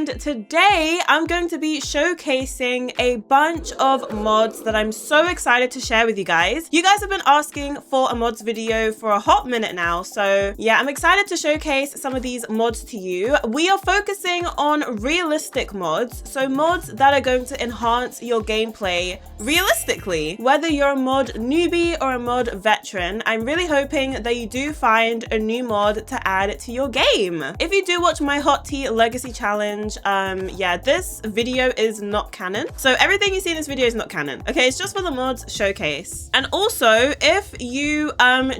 and today I'm going to be showcasing a bunch of mods that I'm so excited to share with you guys. You guys have been asking for a mods video for a hot minute now, so yeah, I'm excited to showcase some of these mods to you. We are focusing on realistic mods, so mods that are going to enhance your gameplay realistically. Whether you're a mod newbie or a mod veteran, I'm really hoping that you do find a new mod to add to your game. If you do watch my Hot Tea Legacy Challenge, yeah, this video is not canon. So everything you see in this video is not canon. Okay, it's just for the mods showcase. And also, if you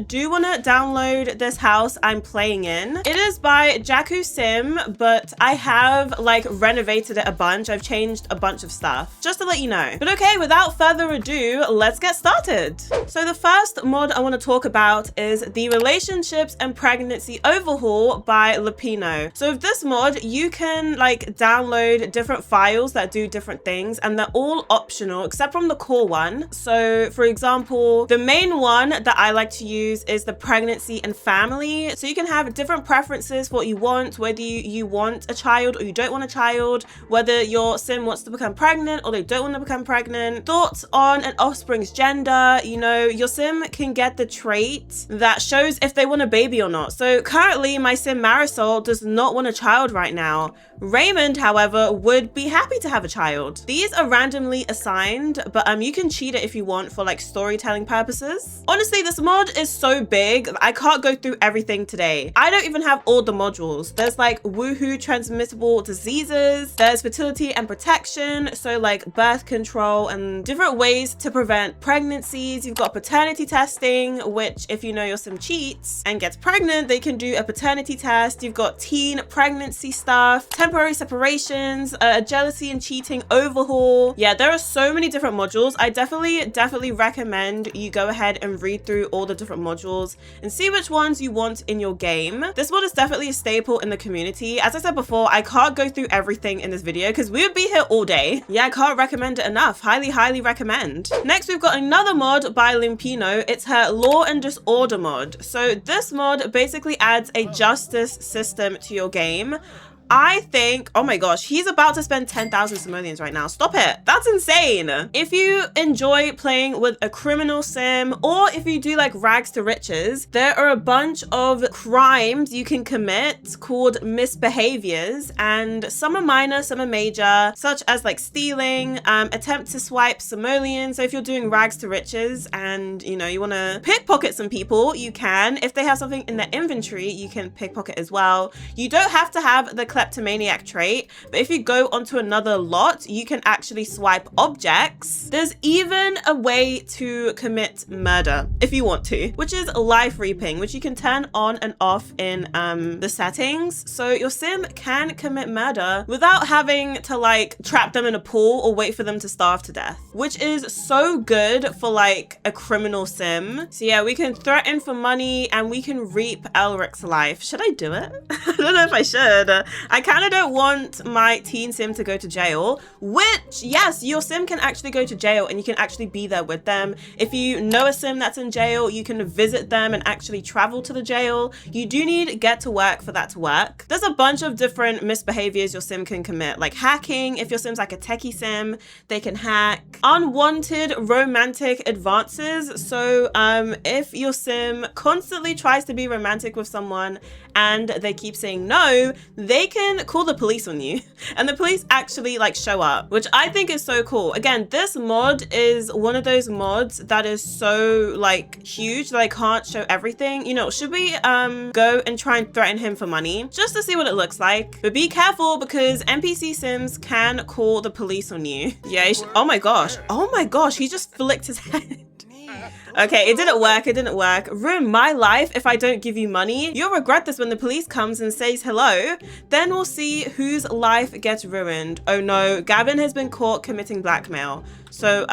do want to download this house I'm playing in, it is by Jaku Sim, but I have like renovated it a bunch. I've changed a bunch of stuff, just to let you know. But okay, without further ado, let's get started. So the first mod I want to talk about is the Relationships and Pregnancy Overhaul by Lupino. So with this mod, you can like download different files that do different things, and they're all optional except from the core one. So for example, the main one that I like to use is the Pregnancy and Family. So you can have different preferences for what you want, whether you want a child or you don't want a child, whether your sim wants to become pregnant or they don't want to become pregnant, thoughts on an offspring's gender. You know, your sim can get the trait that shows if they want a baby or not. So currently my sim Marisol does not want a child right now. Raymond, however, would be happy to have a child. These are randomly assigned, but you can cheat it if you want for like storytelling purposes. Honestly, this mod is so big, I can't go through everything today. I don't even have all the modules. There's like woohoo transmissible diseases, there's fertility and protection, so like birth control and different ways to prevent pregnancies. You've got paternity testing, which if you know your sim cheats and gets pregnant, they can do a paternity test. You've got teen pregnancy stuff, temporary separations, jealousy and cheating overhaul. Yeah, there are so many different modules. I definitely recommend you go ahead and read through all the different modules and see which ones you want in your game. This mod is definitely a staple in the community. As I said before, I can't go through everything in this video because we would be here all day. Yeah, I can't recommend it enough. Highly recommend. Next, we've got another mod by Limpino. It's her Law and Disorder mod. So this mod basically adds a justice system to your game. I think, oh my gosh, he's about to spend 10,000 simoleons right now. Stop it. That's insane. If you enjoy playing with a criminal sim, or if you do like rags to riches, there are a bunch of crimes you can commit called misbehaviors, and some are minor, some are major, such as like stealing, attempt to swipe simoleons. So if you're doing rags to riches and you know you want to pickpocket some people, you can. If they have something in their inventory, you can pickpocket as well. You don't have to have the kleptomaniac trait, but if you go onto another lot, you can actually swipe objects. There's even a way to commit murder if you want to, which is life reaping, which you can turn on and off in the settings. So your sim can commit murder without having to like trap them in a pool or wait for them to starve to death, which is so good for like a criminal sim. So yeah, we can threaten for money and we can reap Elric's life. Should I do it? I don't know if I should. I kind of don't want my teen sim to go to jail, which yes, your sim can actually go to jail and you can actually be there with them. If you know a sim that's in jail, you can visit them and actually travel to the jail. You do need get to work for that to work. There's a bunch of different misbehaviors your sim can commit, like hacking. If your sim's like a techie sim, they can hack. Unwanted romantic advances. So if your sim constantly tries to be romantic with someone and they keep saying no, they can call the police on you and the police actually like show up, which I think is so cool. Again, this mod is one of those mods that is so like huge that I can't show everything. You know, should we go and try and threaten him for money just to see what it looks like? But be careful because NPC sims can call the police on you. Yeah, oh my gosh, he just flicked his head. Okay, it didn't work. Ruin my life if I don't give you money. You'll regret this when the police comes and says hello. Then we'll see whose life gets ruined. Oh no, Gavin has been caught committing blackmail. So,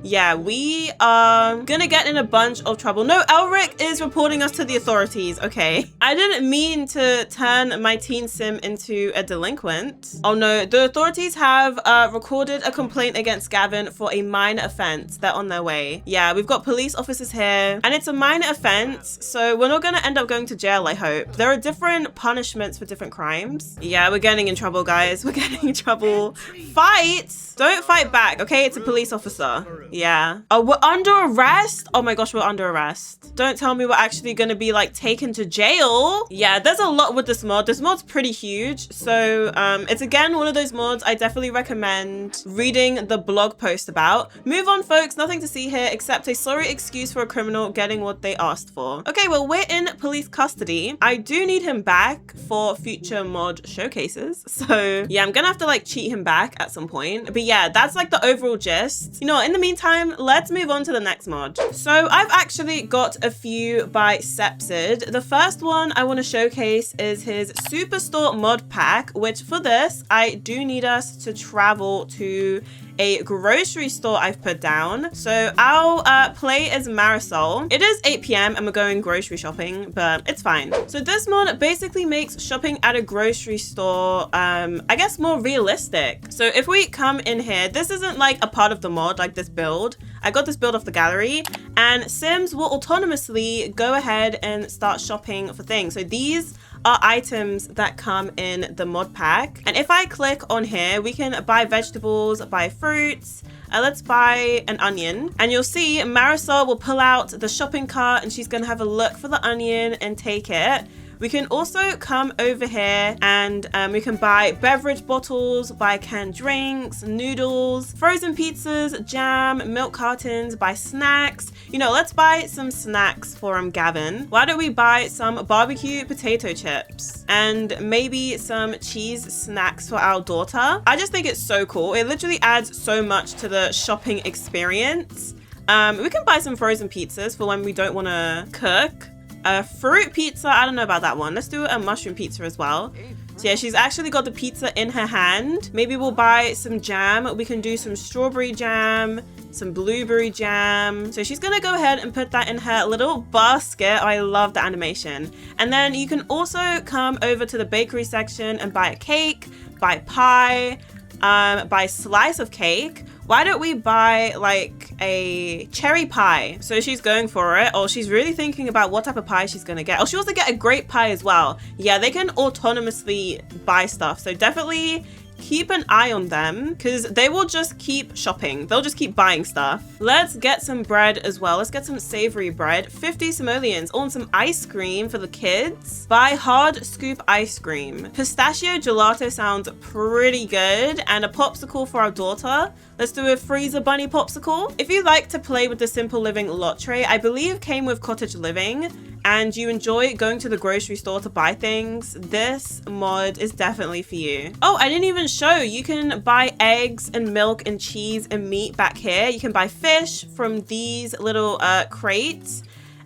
yeah, we are gonna get in a bunch of trouble. No, Elric is reporting us to the authorities. Okay. I didn't mean to turn my teen sim into a delinquent. Oh no, the authorities have recorded a complaint against Gavin for a minor offense. They're on their way. Yeah, we've got police police officers here, and it's a minor offense, so we're not gonna end up going to jail, I hope. There are different punishments for different crimes. Yeah, we're getting in trouble, guys. We're getting in trouble. Fight! Don't fight back, okay? It's a police officer. Yeah. Oh, we're under arrest? Oh my gosh, we're under arrest. Don't tell me we're actually gonna be like taken to jail. Yeah, there's a lot with this mod. This mod's pretty huge. So it's again one of those mods I definitely recommend reading the blog post about. Move on, folks. Nothing to see here except a sorry excuse for a criminal getting what they asked for. Okay, well, we're in police custody. I do need him back for future mod showcases. So yeah, I'm gonna have to like cheat him back at some point. But yeah, that's like the overall gist. You know, in the meantime, let's move on to the next mod. So I've actually got a few by Sepsid. The first one I want to showcase is his Superstore mod pack, which for this, I do need us to travel to a grocery store I've put down. So I'll play as Marisol. It is 8 p.m. and we're going grocery shopping, but it's fine. So this mod basically makes shopping at a grocery store, I guess, more realistic. So if we come in here, this isn't like a part of the mod, like this build. I got this build off the gallery, and Sims will autonomously go ahead and start shopping for things. So these are items that come in the mod pack. And if I click on here, we can buy vegetables, buy fruits. Let's buy an onion. And you'll see Marisol will pull out the shopping cart and she's gonna have a look for the onion and take it. We can also come over here and we can buy beverage bottles, buy canned drinks, noodles, frozen pizzas, jam, milk cartons, buy snacks. You know, let's buy some snacks for Gavin. Why don't we buy some barbecue potato chips and maybe some cheese snacks for our daughter? I just think it's so cool. It literally adds so much to the shopping experience. We can buy some frozen pizzas for when we don't want to cook. A fruit pizza, I don't know about that one. Let's do a mushroom pizza as well. So yeah, she's actually got the pizza in her hand. Maybe we'll buy some jam. We can do some strawberry jam, some blueberry jam. So she's gonna go ahead and put that in her little basket. I love the animation. And then you can also come over to the bakery section and buy a cake, buy pie, buy a slice of cake. Why don't we buy like a cherry pie? So she's going for it. Oh, she's really thinking about what type of pie she's gonna get. Oh, she wants to get a grape pie as well. Yeah, they can autonomously buy stuff. So definitely keep an eye on them because they will just keep shopping. They'll just keep buying stuff. Let's get some bread as well. Let's get some savory bread. 50 simoleons on some ice cream for the kids. Buy hard scoop ice cream. Pistachio gelato sounds pretty good. And a popsicle for our daughter. Let's do a freezer bunny popsicle. If you like to play with the Simple Living lot tray, I believe came with Cottage Living, and you enjoy going to the grocery store to buy things, this mod is definitely for you. Oh, I didn't even show. You can buy eggs and milk and cheese and meat back here. You can buy fish from these little crates.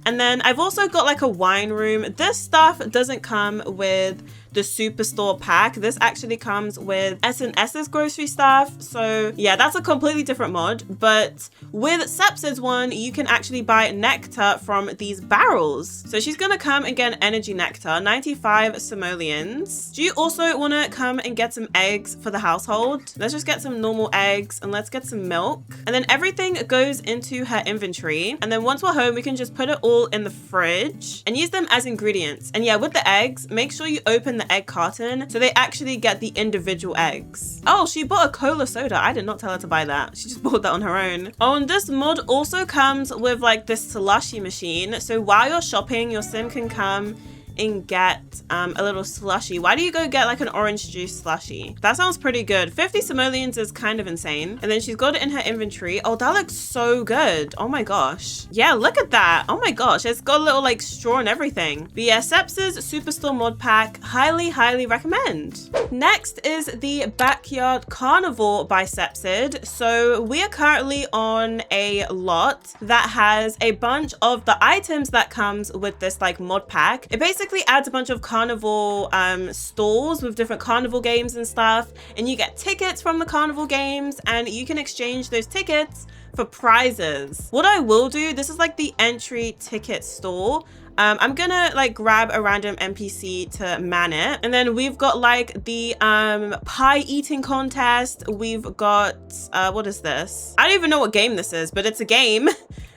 And then I've also got like a wine room. This stuff doesn't come with the Superstore pack. This actually comes with S&S's grocery stuff. So yeah, that's a completely different mod. But with Sepsid's one, you can actually buy nectar from these barrels. So she's gonna come and get an energy nectar, 95 simoleons. Do you also wanna come and get some eggs for the household? Let's just get some normal eggs and let's get some milk. And then everything goes into her inventory. And then once we're home, we can just put it all in the fridge and use them as ingredients. And yeah, with the eggs, make sure you open the egg carton so they actually get the individual eggs. Oh, she bought a cola soda. I did not tell her to buy that. She just bought that on her own. Oh, and this mod also comes with like this slushy machine. So while you're shopping, your sim can come and get a little slushy. Why do you go get like an orange juice slushy? That sounds pretty good. 50 simoleons is kind of insane. And then she's got it in her inventory. Oh, that looks so good. Oh my gosh. Yeah, look at that. Oh my gosh. It's got a little like straw and everything. But yeah, Sepsid's Superstore mod pack, highly, highly recommend. Next is the Backyard Carnivore by Sepsid. So we are currently on a lot that has a bunch of the items that comes with this like mod pack. It basically adds a bunch of carnival stalls with different carnival games and stuff, and you get tickets from the carnival games and you can exchange those tickets for prizes. What I will do, this is like the entry ticket store. I'm gonna like grab a random NPC to man it. And then we've got like the pie eating contest. We've got, what is this? I don't even know what game this is, but it's a game.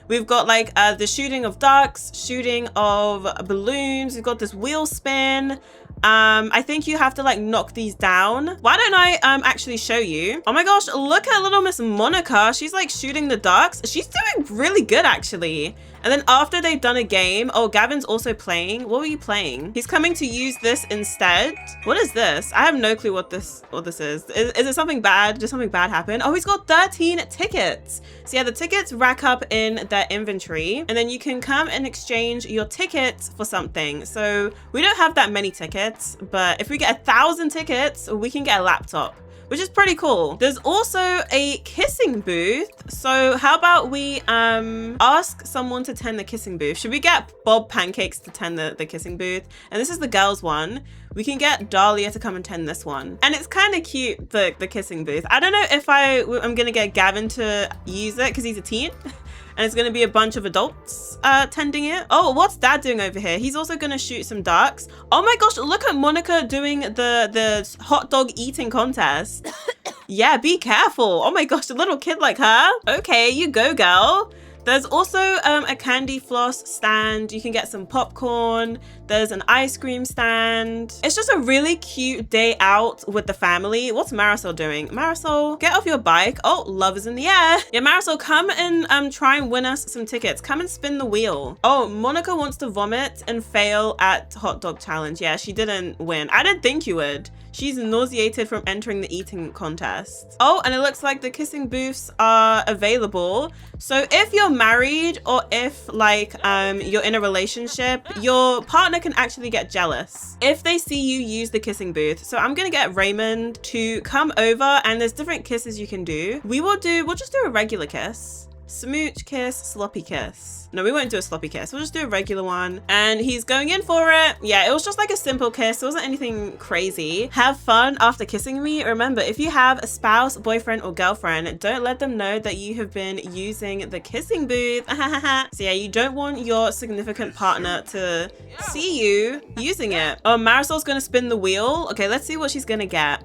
We've got like the shooting of ducks, shooting of balloons. We've got this wheel spin. I think you have to like knock these down. Why don't I actually show you? Oh my gosh, look at little Miss Monica. She's like shooting the ducks. She's doing really good actually. And then after they've done a game, oh, Gavin's also playing. What were you playing? He's coming to use this instead. What is this? I have no clue what this is. Is it something bad? Did something bad happen? Oh, he's got 13 tickets. So yeah, the tickets rack up in their inventory, and then you can come and exchange your tickets for something. So we don't have that many tickets, but if we get 1,000 tickets, we can get a laptop, which is pretty cool. There's also a kissing booth. So how about we ask someone to tend the kissing booth? Should we get Bob Pancakes to tend the kissing booth? And this is the girls one. We can get Dahlia to come and tend this one. And it's kind of cute, the kissing booth. I don't know if I'm gonna get Gavin to use it because he's a teen. And it's gonna be a bunch of adults tending it. Oh, what's Dad doing over here? He's also gonna shoot some ducks. Oh my gosh, look at Monica doing the hot dog eating contest. Yeah, be careful. Oh my gosh, a little kid like her. Okay, you go, girl. There's also a candy floss stand. You can get some popcorn. There's an ice cream stand. It's just a really cute day out with the family. What's Marisol doing? Marisol, get off your bike. Oh, love is in the air. Yeah, Marisol, come and try and win us some tickets. Come and spin the wheel. Oh, Monica wants to vomit and fail at hot dog challenge. Yeah, she didn't win. I didn't think you would. She's nauseated from entering the eating contest. Oh, and it looks like the kissing booths are available. So if you're married or if like you're in a relationship, your partner can actually get jealous if they see you use the kissing booth. So I'm gonna get Raymond to come over, and there's different kisses you can do. We'll just do a regular kiss. Smooch kiss, sloppy kiss. No, we won't do a sloppy kiss. We'll just do a regular one. And he's going in for it. Yeah, it was just like a simple kiss. It wasn't anything crazy. Have fun after kissing me. Remember, if you have a spouse, boyfriend, or girlfriend, don't let them know that you have been using the kissing booth. So yeah, you don't want your significant partner to see you using it. Oh, Marisol's gonna spin the wheel. Okay, let's see what she's gonna get.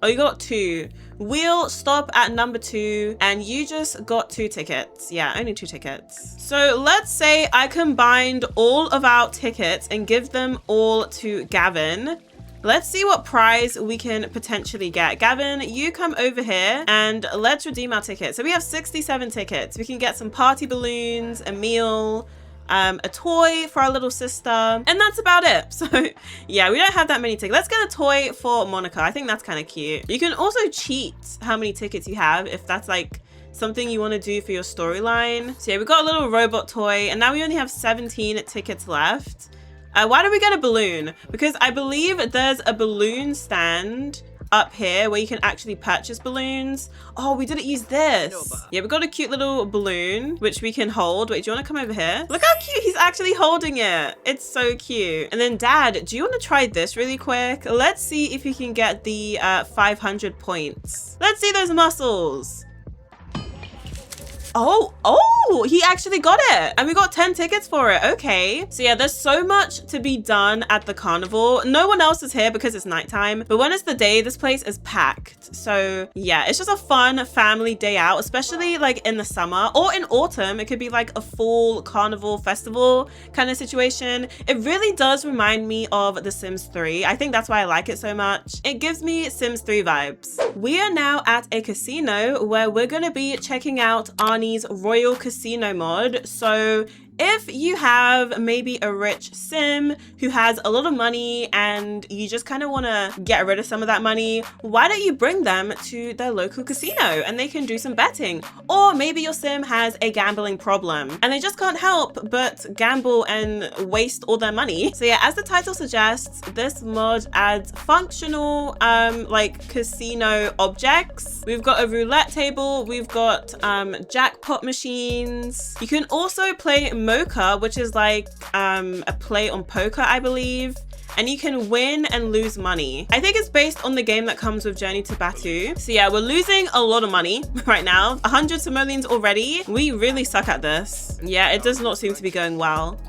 Oh, you got 2. We'll stop at number 2, and you just got 2 tickets. Yeah, only 2 tickets. So let's say I combined all of our tickets and give them all to Gavin. Let's see what prize we can potentially get. Gavin, you come over here and let's redeem our tickets. So we have 67 tickets. We can get some party balloons, a meal, a toy for our little sister, and that's about it. So yeah, we don't have that many tickets. Let's get a toy for Monica. I think that's kind of cute. You can also cheat how many tickets you have if that's like something you want to do for your storyline. So yeah, we got a little robot toy, and now we only have 17 tickets left. Why did we get a balloon? Because I believe there's a balloon stand up here where you can actually purchase balloons. Oh, we didn't use this. Yeah, we got a cute little balloon which we can hold. Wait, do you want to come over here? Look how cute he's actually holding it. It's so cute. And then Dad, do you want to try this really quick? Let's see if you can get the 500 points. Let's see those muscles. Oh, he actually got it. And we got 10 tickets for it. Okay. So yeah, there's so much to be done at the carnival. No one else is here because it's nighttime. But when it's the day, this place is packed. So yeah, it's just a fun family day out, especially like in the summer or in autumn. It could be like a fall carnival festival kind of situation. It really does remind me of The Sims 3. I think that's why I like it so much. It gives me Sims 3 vibes. We are now at a casino where we're going to be checking out Arnie's Royal Casino mod. So if you have maybe a rich sim who has a lot of money and you just kind of want to get rid of some of that money, why don't you bring them to their local casino and they can do some betting? Or maybe your sim has a gambling problem and they just can't help but gamble and waste all their money. So yeah, as the title suggests, this mod adds functional like casino objects. We've got a roulette table, we've got jackpot machines. You can also play Mocha, which is like a play on poker, I believe, and you can win and lose money. I think it's based on the game that comes with Journey to Batu. So yeah, we're losing a lot of money right now. 100 simoleons already. We really suck at this. Yeah, it does not seem to be going well.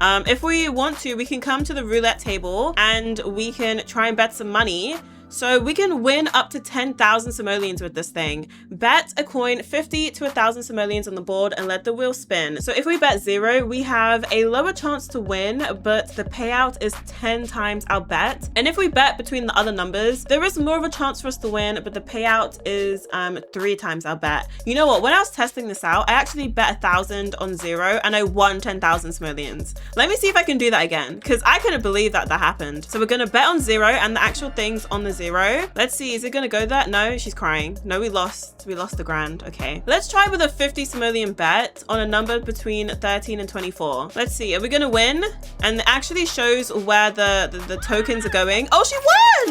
If we want to, we can come to the roulette table and we can try and bet some money. So we can win up to 10,000 simoleons with this thing. Bet a coin 50 to 1,000 simoleons on the board and let the wheel spin. So if we bet 0, we have a lower chance to win, but the payout is 10 times our bet. And if we bet between the other numbers, there is more of a chance for us to win, but the payout is 3 times our bet. You know what? When I was testing this out, I actually bet 1,000 on 0 and I won 10,000 simoleons. Let me see if I can do that again, because I couldn't believe that happened. So we're gonna bet on 0 and the actual thing's on the 0. Let's see, is it gonna go there? No, she's crying. No, we lost the grand. Okay, let's try with a 50 simoleon bet on a number between 13 and 24. Let's see, are we gonna win? And it actually shows where the tokens are going. Oh, she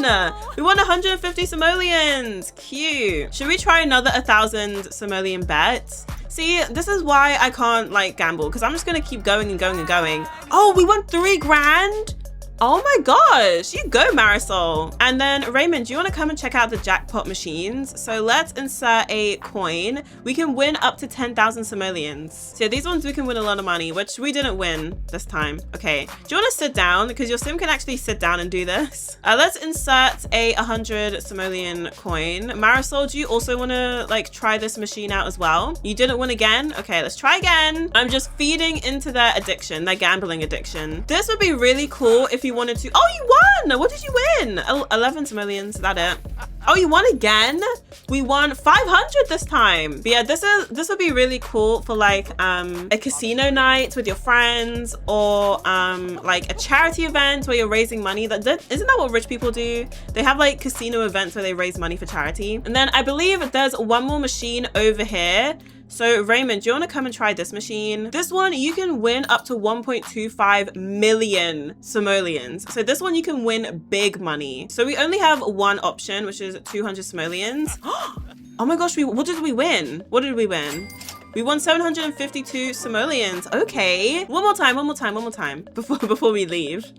won! We won 150 simoleons. Cute. Should we try another 1,000 simoleon bet? See, this is why I can't like gamble, because I'm just gonna keep going and going and going. Oh, we won 3 grand. Oh my gosh, you go Marisol. And then Raymond, do you want to come and check out the jackpot machines? So let's insert a coin. We can win up to 10,000 simoleons. So these ones we can win a lot of money, which we didn't win this time. Okay, do you want to sit down? Because your sim can actually sit down and do this. Let's insert a 100 simoleon coin. Marisol, do you also want to like try this machine out as well? You didn't win again? Okay, let's try again. I'm just feeding into their addiction, their gambling addiction. This would be really cool if you wanted to. Oh, you won! What did you win? 11 simoleons, is that it? Oh, you won again? We won 500 this time. But yeah, this would be really cool for like a casino night with your friends, or like a charity event where you're raising money. Isn't that what rich people do? They have like casino events where they raise money for charity. And then I believe there's one more machine over here. So Raymond, do you want to come and try this machine? This one, you can win up to 1.25 million simoleons. So this one, you can win big money. So we only have one option, which is 200 simoleons. Oh my gosh, what did we win? What did we win? We won 752 simoleons. Okay. One more time. Before we leave.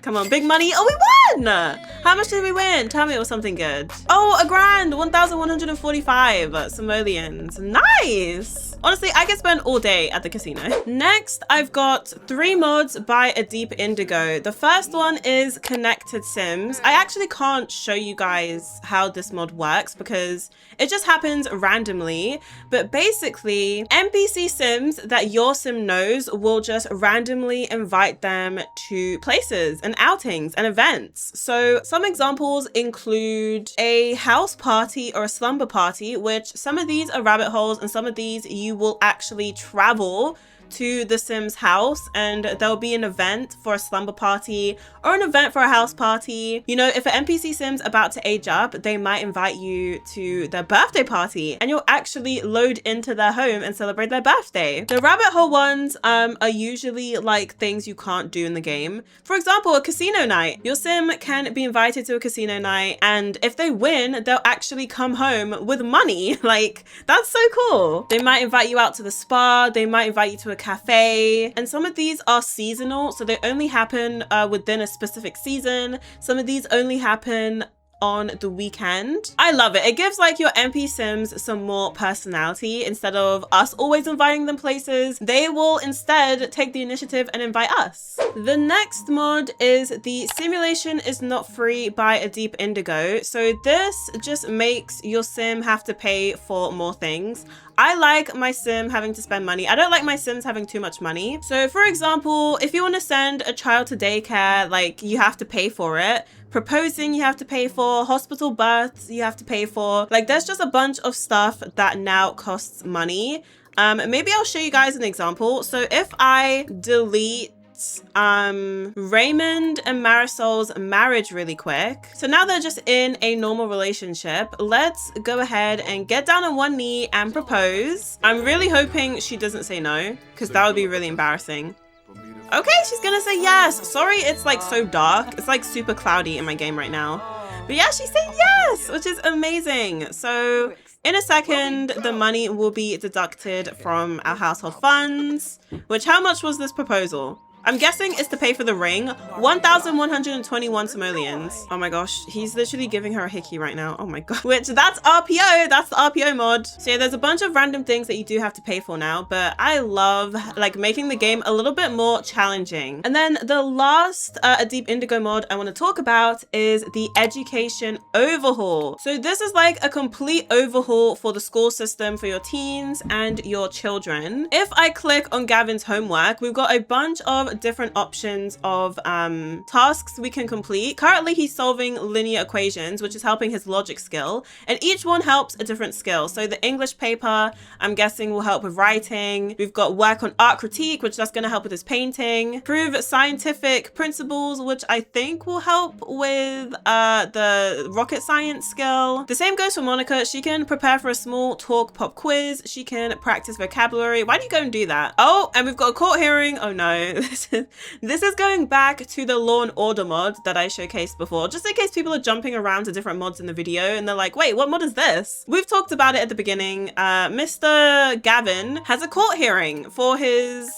Come on, big money. Oh, we won! How much did we win? Tell me it was something good. Oh, a grand, 1,145 simoleons. Nice. Honestly, I could spend all day at the casino. Next, I've got 3 mods by A Deep Indigo. The first one is Connected Sims. I actually can't show you guys how this mod works because it just happens randomly. But basically, NPC Sims that your sim knows will just randomly invite them to places and outings and events. So some examples include a house party or a slumber party, which some of these are rabbit holes and some of these you will actually travel to the Sims house and there'll be an event for a slumber party or an event for a house party. You know, if an NPC Sim's about to age up, they might invite you to their birthday party and you'll actually load into their home and celebrate their birthday. The rabbit hole ones are usually like things you can't do in the game. For example, a casino night. Your sim can be invited to a casino night and if they win, they'll actually come home with money. Like, that's so cool. They might invite you out to the spa. They might invite you to a cafe, and some of these are seasonal, so they only happen within a specific season. Some of these only happen on the weekend. I love it. It gives like your NP Sims some more personality. Instead of us always inviting them places, they will instead take the initiative and invite us. The next mod is the Simulation is Not Free by A Deep Indigo. So this just makes your sim have to pay for more things. I like my sim having to spend money. I don't like my sims having too much money. So for example, if you want to send a child to daycare, like you have to pay for it. Proposing, you have to pay for. Hospital births, you have to pay for. Like there's just a bunch of stuff that now costs money. Maybe I'll show you guys an example. So if I delete Raymond and Marisol's marriage really quick. So now they're just in a normal relationship. Let's go ahead and get down on one knee and propose. I'm really hoping she doesn't say no, because that would be really embarrassing. Okay, she's gonna say yes. Sorry, it's like so dark. It's like super cloudy in my game right now. But yeah, she's saying yes, which is amazing. So in a second, the money will be deducted from our household funds. Which, how much was this proposal? I'm guessing it's to pay for the ring. 1,121 simoleons. Oh my gosh, he's literally giving her a hickey right now. Oh my god. Which, that's RPO. That's the RPO mod. So yeah, there's a bunch of random things that you do have to pay for now, but I love like making the game a little bit more challenging. And then the last A Deep Indigo mod I want to talk about is the education overhaul. So this is like a complete overhaul for the school system for your teens and your children. If I click on Gavin's homework, we've got a bunch of different options of tasks we can complete. Currently he's solving linear equations, which is helping his logic skill, and each one helps a different skill. So the English paper, I'm guessing, will help with writing. We've got work on art critique, which that's going to help with his painting. Prove scientific principles, which I think will help with the rocket science skill. The same goes for Monica. She can prepare for a small talk pop quiz. She can practice vocabulary. Why do you go and do that? Oh, and we've got a court hearing. Oh no. This is going back to the Law and Order mod that I showcased before, just in case people are jumping around to different mods in the video and they're like, wait, what mod is this? We've talked about it at the beginning. Mr. Gavin has a court hearing for his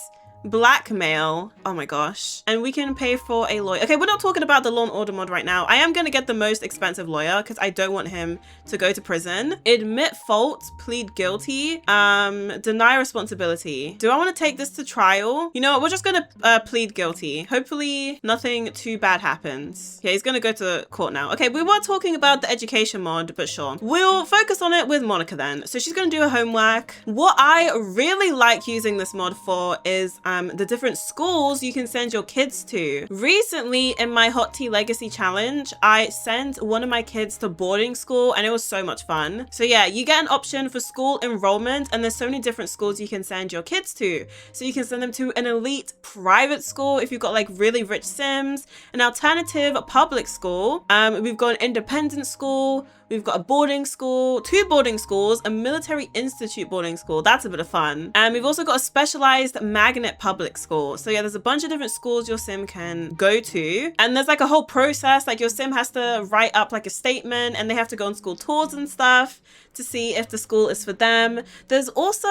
blackmail. Oh my gosh. And we can pay for a lawyer. Okay, we're not talking about the Law and Order mod right now. I am going to get the most expensive lawyer because I don't want him to go to prison. Admit fault, plead guilty, deny responsibility. Do I want to take this to trial? You know what, we're just going to plead guilty. Hopefully nothing too bad happens. Yeah, he's going to go to court now. Okay, we were talking about the education mod, but sure. We'll focus on it with Monica then. So she's going to do her homework. What I really like using this mod for is the different schools you can send your kids to. Recently in my Hot Tea Legacy challenge, I sent one of my kids to boarding school and it was so much fun. So yeah, you get an option for school enrollment and there's so many different schools you can send your kids to. So you can send them to an elite private school if you've got like really rich Sims, an alternative public school. We've got an independent school. We've got a boarding school, 2 boarding schools, a military institute boarding school. That's a bit of fun. And we've also got a specialized magnet public school. So yeah, there's a bunch of different schools your sim can go to. And there's like a whole process, like your sim has to write up like a statement and they have to go on school tours and stuff to see if the school is for them. There's also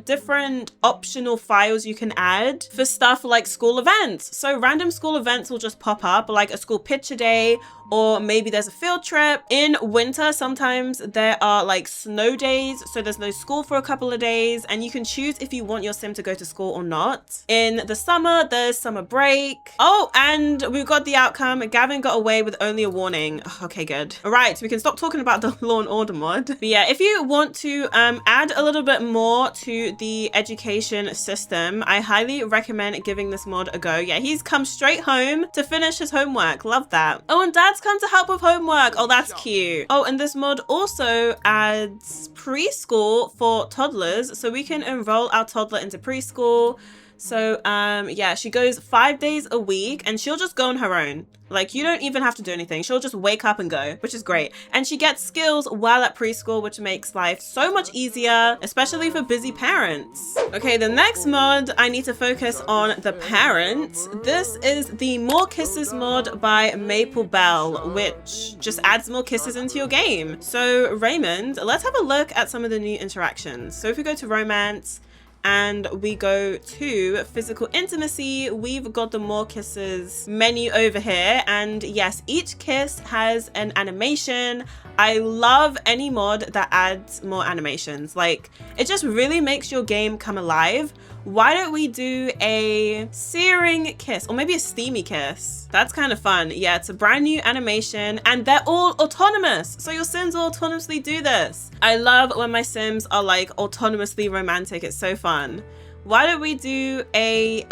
different optional files you can add for stuff like school events. So random school events will just pop up, like a school picture day, or maybe there's a field trip. In winter, sometimes there are like snow days, so there's no school for a couple of days, and you can choose if you want your sim to go to school or not. In the summer, there's summer break. Oh, and we've got the outcome. Gavin got away with only a warning. Okay, good. All right, we can stop talking about the Law and Order mod. But yeah, if you want to add a little bit more to the education system, I highly recommend giving this mod a go. Yeah, he's come straight home to finish his homework. Love that. Oh, and Dad's come to help with homework. Oh, that's cute. Oh, and this mod also adds preschool for toddlers, so we can enroll our toddler into preschool. So yeah, she goes 5 days a week and she'll just go on her own. Like, you don't even have to do anything. She'll just wake up and go, which is great. And she gets skills while at preschool, which makes life so much easier, especially for busy parents. Okay, the next mod, I need to focus on the parents. This is the More Kisses mod by Maple Bell, which just adds more kisses into your game. So Raymond, let's have a look at some of the new interactions. So if we go to romance, and we go to physical intimacy, we've got the More Kisses menu over here. And yes, each kiss has an animation. I love any mod that adds more animations. Like, it just really makes your game come alive. Why don't we do a searing kiss or maybe a steamy kiss? That's kind of fun. Yeah, it's a brand new animation and they're all autonomous. So your sims will autonomously do this. I love when my sims are like autonomously romantic. It's so fun. Why don't we do a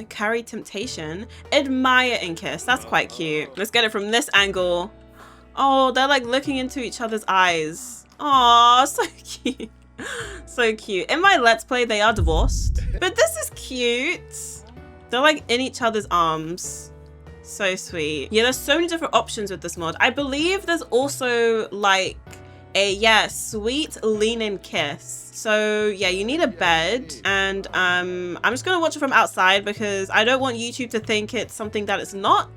carry temptation, admire and kiss? That's quite cute. Let's get it from this angle. Oh, they're like looking into each other's eyes. Oh, so cute. So cute. In my Let's Play, they are divorced, but this is cute. They're like in each other's arms. So sweet. Yeah, there's so many different options with this mod. I believe there's also like a, yeah, sweet lean-in kiss. So yeah, you need a bed, and I'm just gonna watch it from outside because I don't want YouTube to think it's something that it's not.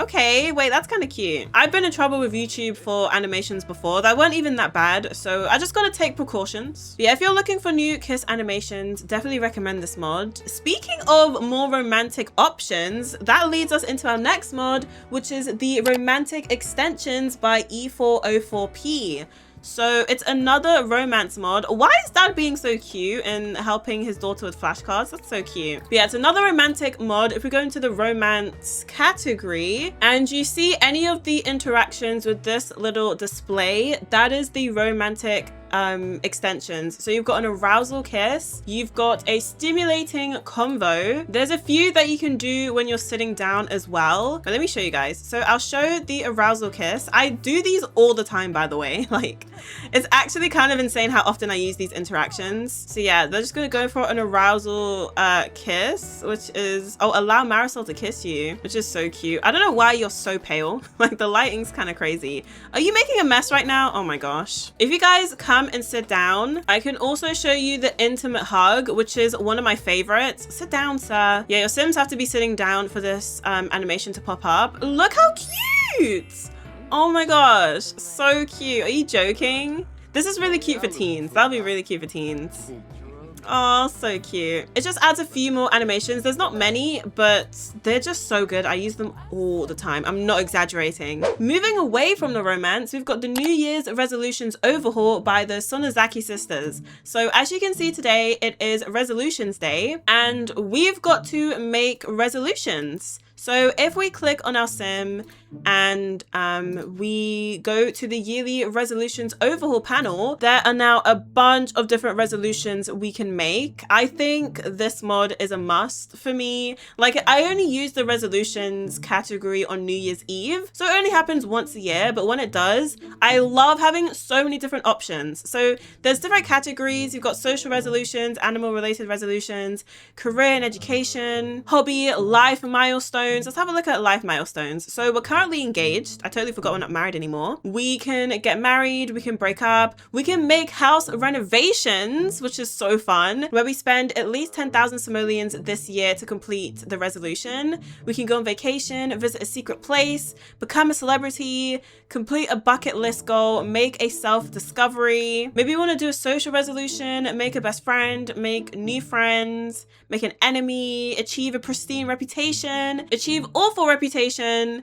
Okay, wait, that's kind of cute. I've been in trouble with YouTube for animations before that weren't even that bad, so I just gotta take precautions. But yeah, if you're looking for new kiss animations, definitely recommend this mod. Speaking of more romantic options, that leads us into our next mod, which is the Romantic Extensions by E404P. So it's another romance mod. Why is dad being so cute and helping his daughter with flashcards? That's so cute. But yeah, it's another romantic mod. If we go into the romance category and you see any of the interactions with this little display, that is the romantic extensions. So you've got an arousal kiss, you've got a stimulating convo. There's a few that you can do when you're sitting down as well, but let me show you guys. So I'll show the arousal kiss. I do these all the time, by the way. Like, it's actually kind of insane how often I use these interactions. So yeah, they're just gonna go for an arousal kiss, which is, oh, allow Marisol to kiss you, which is so cute. I don't know why you're so pale. Like, the lighting's kind of crazy. Are you making a mess right now? Oh my gosh. If you guys come and sit down, I can also show you the intimate hug, which is one of my favorites. Sit down, sir. Yeah, your Sims have to be sitting down for this animation to pop up. Look how cute. Oh my gosh, so cute. Are you joking? This is really cute for teens. That'll be really cute for teens. Oh, so cute. It just adds a few more animations. There's not many, but they're just so good. I use them all the time. I'm not exaggerating. Moving away from the romance, we've got the New Year's Resolutions Overhaul by the Sonozaki sisters. So as you can see today, it is Resolutions Day, and we've got to make resolutions. So if we click on our sim and we go to the yearly resolutions overhaul panel, there are now a bunch of different resolutions we can make. I think this mod is a must for me. Like, I only use the resolutions category on New Year's Eve, so it only happens once a year, but when it does, I love having so many different options. So there's different categories. You've got social resolutions, animal related resolutions, career and education, hobby, life milestones. Let's have a look at life milestones. So we're currently engaged. I totally forgot we're not married anymore. We can get married, we can break up, we can make house renovations, which is so fun, where we spend at least 10,000 simoleons this year to complete the resolution. We can go on vacation, visit a secret place, become a celebrity, complete a bucket list goal, make a self-discovery. Maybe we want to do a social resolution, make a best friend, make new friends, make an enemy, achieve a pristine reputation, achieve awful reputation,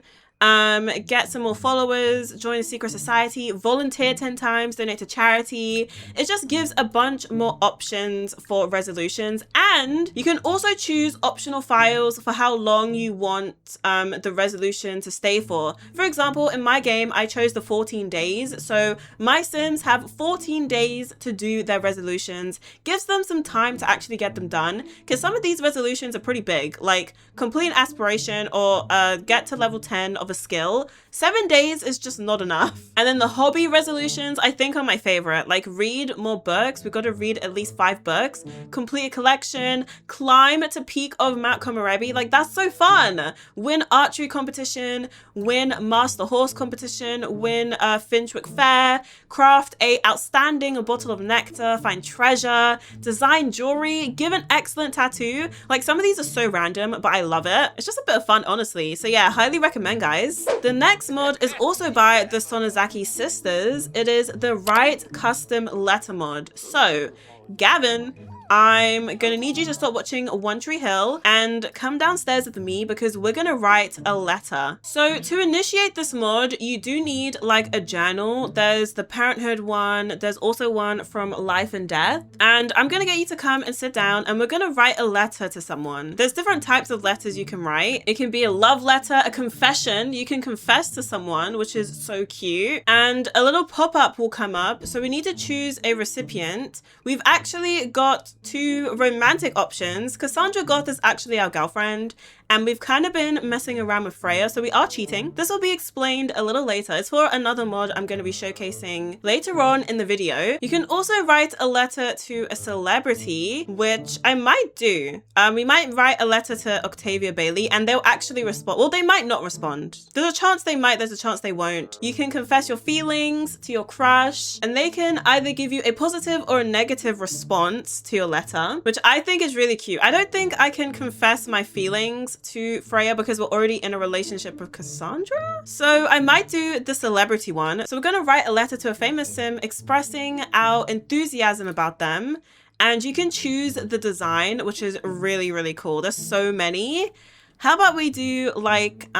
get some more followers, join a secret society, volunteer 10 times, donate to charity. It just gives a bunch more options for resolutions, and you can also choose optional files for how long you want the resolution to stay for. For example, in my game, I chose the 14 days. So my Sims have 14 days to do their resolutions. Gives them some time to actually get them done, because some of these resolutions are pretty big, like complete an aspiration or get to level 10 of a skill. 7 days is just not enough. And then the hobby resolutions, I think, are my favorite. Like, read more books. We've got to read at least 5 books, complete a collection, climb to peak of Mount Komorebi. Like, that's so fun. Win archery competition, win master horse competition, win Finchwick Fair, craft a outstanding bottle of nectar, find treasure, design jewelry, give an excellent tattoo. Like, some of these are so random, but I love it. It's just a bit of fun, honestly. So yeah, highly recommend, guys. The next mod is also by the Sonozaki sisters. It is the Write Custom Letter mod. So, Gavin, I'm gonna need you to stop watching One Tree Hill and come downstairs with me, because we're gonna write a letter. So to initiate this mod, you do need like a journal. There's the parenthood one. There's also one from life and death. And I'm gonna get you to come and sit down, and we're gonna write a letter to someone. There's different types of letters you can write. It can be a love letter, a confession. You can confess to someone, which is so cute. And a little pop-up will come up. So we need to choose a recipient. We've actually got 2 romantic options. Cassandra Goth is actually our girlfriend, and we've kind of been messing around with Freya, so we are cheating. This will be explained a little later. It's for another mod I'm going to be showcasing later on in the video. You can also write a letter to a celebrity, which I might do. We might write a letter to Octavia Bailey, and they'll actually respond. Well, they might not respond. There's a chance they might, there's a chance they won't. You can confess your feelings to your crush, and they can either give you a positive or a negative response to your letter, which I think is really cute. I don't think I can confess my feelings to Freya because we're already in a relationship with Cassandra. So I might do the celebrity one. So we're gonna write a letter to a famous sim expressing our enthusiasm about them. And you can choose the design, which is really, really cool. There's so many. How about we do like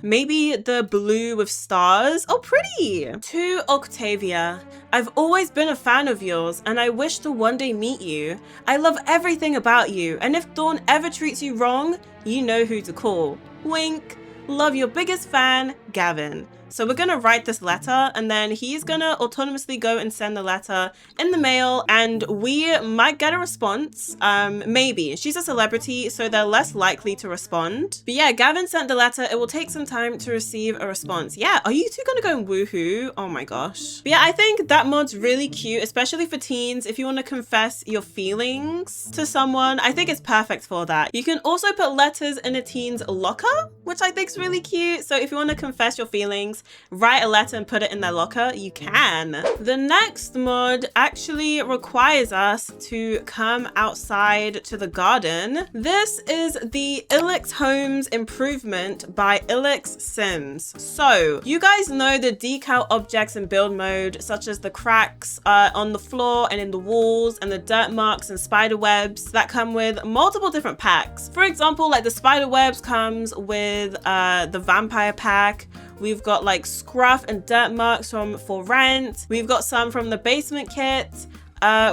maybe the blue with stars? Oh, pretty. To Octavia, I've always been a fan of yours and I wish to one day meet you. I love everything about you, and if Dawn ever treats you wrong, you know who to call. Wink. Love, your biggest fan, Gavin. So we're gonna write this letter and then he's gonna autonomously go and send the letter in the mail, and we might get a response. Maybe. She's a celebrity, so they're less likely to respond. But yeah, Gavin sent the letter. It will take some time to receive a response. Yeah, are you two gonna go and woohoo? Oh my gosh. But yeah, I think that mod's really cute, especially for teens. If you want to confess your feelings to someone, I think it's perfect for that. You can also put letters in a teen's locker, which I think is really cute. So if you want to confess your feelings, write a letter and put it in their locker, you can. The next mod actually requires us to come outside to the garden. This is the Ilex Homes Improvement by lxdice. So you guys know the decal objects in build mode, such as the cracks on the floor and in the walls, and the dirt marks and spider webs that come with multiple different packs. For example, like the spider webs comes with the vampire pack. We've got like scruff and dirt marks from For Rent. We've got some from the basement kit.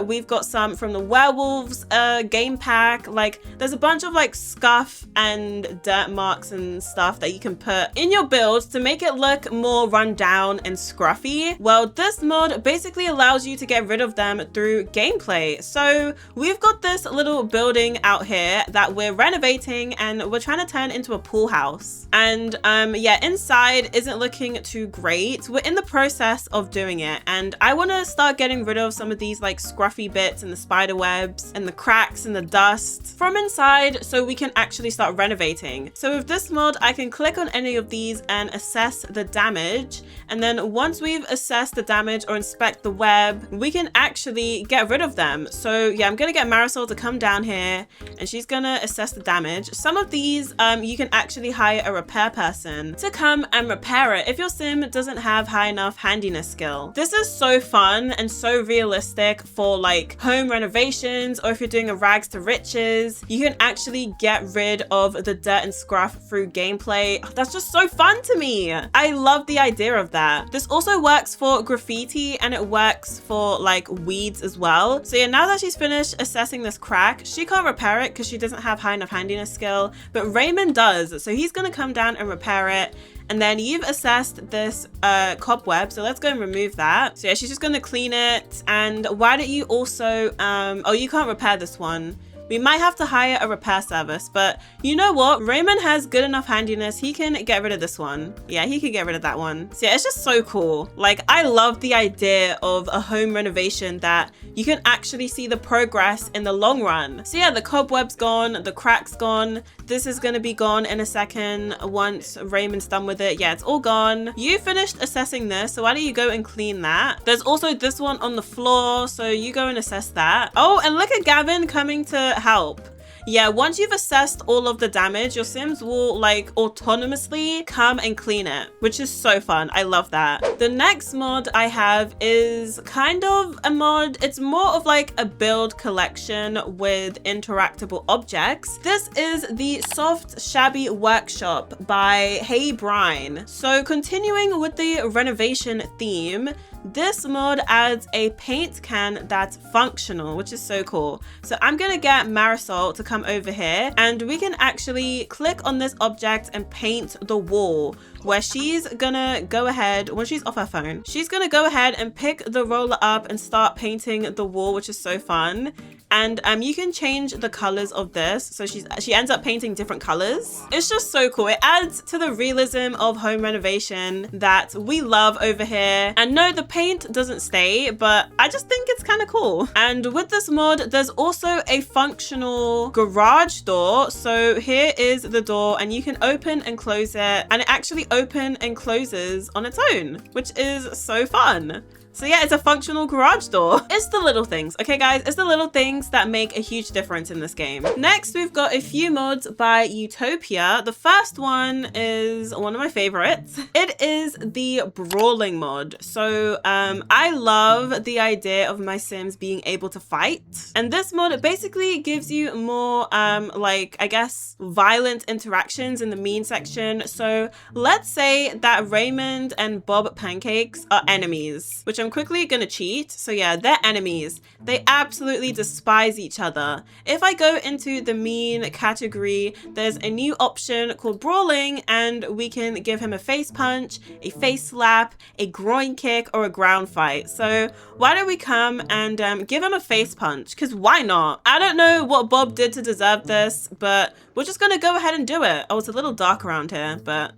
We've got some from the werewolves game pack. Like there's a bunch of like scuff and dirt marks and stuff that you can put in your build to make it look more run down and scruffy. Well, this mod basically allows you to get rid of them through gameplay. So we've got this little building out here that we're renovating and we're trying to turn into a pool house. And yeah, inside isn't looking too great. We're in the process of doing it, and I want to start getting rid of some of these like scruffy bits and the spider webs and the cracks and the dust from inside so we can actually start renovating. So with this mod, I can click on any of these and assess the damage, and then once we've assessed the damage or inspect the web, we can actually get rid of them. So yeah, I'm gonna get Marisol to come down here and she's gonna assess the damage. Some of these you can actually hire a repair person to come and repair it if your sim doesn't have high enough handiness skill. This is so fun and so realistic for like home renovations, or if you're doing a rags to riches, you can actually get rid of the dirt and scruff through gameplay. That's just so fun to me. I love the idea of that. This also works for graffiti and it works for like weeds as well. So yeah, now that she's finished assessing this crack, she can't repair it because she doesn't have high enough handiness skill, but Raymond does. So he's gonna come down and repair it. And then you've assessed this cobweb, so let's go and remove that. So yeah, she's just gonna clean it. And why don't you also, oh, you can't repair this one. We might have to hire a repair service, but you know what? Raymond has good enough handiness. He can get rid of this one. Yeah, he can get rid of that one. So yeah, it's just so cool. Like, I love the idea of a home renovation that you can actually see the progress in the long run. So yeah, the cobweb's gone, the crack's gone. This is gonna be gone in a second once Raymond's done with it. Yeah, it's all gone. You finished assessing this, so why don't you go and clean that? There's also this one on the floor, so you go and assess that. Oh, and look at Gavin coming to help. Yeah, once you've assessed all of the damage, your sims will like autonomously come and clean it, which is so fun. I love that. The next mod I have is kind of a mod. It's more of like a build collection with interactable objects. This is the Soft Shabby Workshop by Hey Brine. So continuing with the renovation theme, this mod adds a paint can that's functional, which is so cool. So I'm gonna get Marisol to come over here and we can actually click on this object and paint the wall, where she's gonna go ahead, when she's off her phone, she's gonna go ahead and pick the roller up and start painting the wall, which is so fun. And you can change the colors of this. So she ends up painting different colors. It's just so cool. It adds to the realism of home renovation that we love over here. And no, the paint doesn't stay, but I just think it's kind of cool. And with this mod, there's also a functional garage door. So here is the door and you can open and close it, and it actually open and closes on its own, which is so fun. So yeah, it's a functional garage door. It's the little things, okay guys? It's the little things that make a huge difference in this game. Next, we've got a few mods by Utopia. The first one is one of my favorites. It is the brawling mod. So I love the idea of my Sims being able to fight. And this mod basically gives you more like, I guess, violent interactions in the mean section. So let's say that Raymond and Bob Pancakes are enemies, which I'm quickly gonna cheat. So yeah, they're enemies. They absolutely despise each other. If I go into the mean category, there's a new option called brawling, and we can give him a face punch, a face slap, a groin kick, or a ground fight. So why don't we come and give him a face punch? Because why not? I don't know what Bob did to deserve this, but we're just gonna go ahead and do it. Oh, it's a little dark around here, but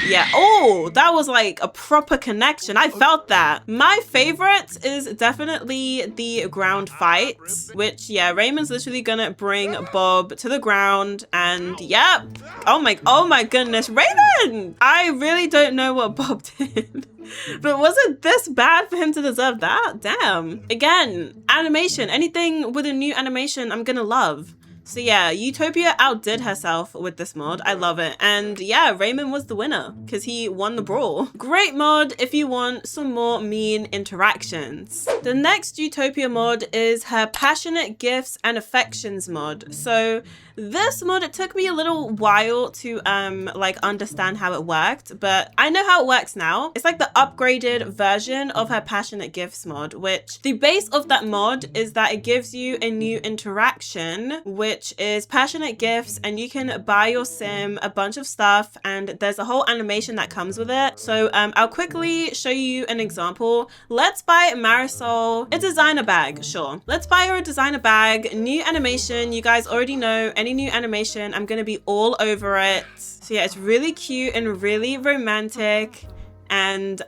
yeah. Oh, that was like a proper connection. I felt that. My favorite is definitely the ground fight, which, yeah, Raymond's literally gonna bring Bob to the ground, and yep. Oh my goodness, Raymond! I really don't know what Bob did. But was it this bad for him to deserve that? Damn. Again, animation. Anything with a new animation, I'm gonna love. So yeah, Utopia outdid herself with this mod. I love it. And yeah, Raymond was the winner because he won the brawl. Great mod if you want some more mean interactions. The next Utopia mod is her passionate gifts and affections mod. So this mod, it took me a little while to like understand how it worked, but I know how it works now. It's like the upgraded version of her passionate gifts mod, which the base of that mod is that it gives you a new interaction, which is passionate gifts, and you can buy your sim a bunch of stuff, and there's a whole animation that comes with it. So I'll quickly show you an example. Let's buy Marisol a designer bag. Sure, let's buy her a designer bag. New animation, you guys already know. Any new animation, I'm gonna be all over it. So yeah, it's really cute and really romantic, and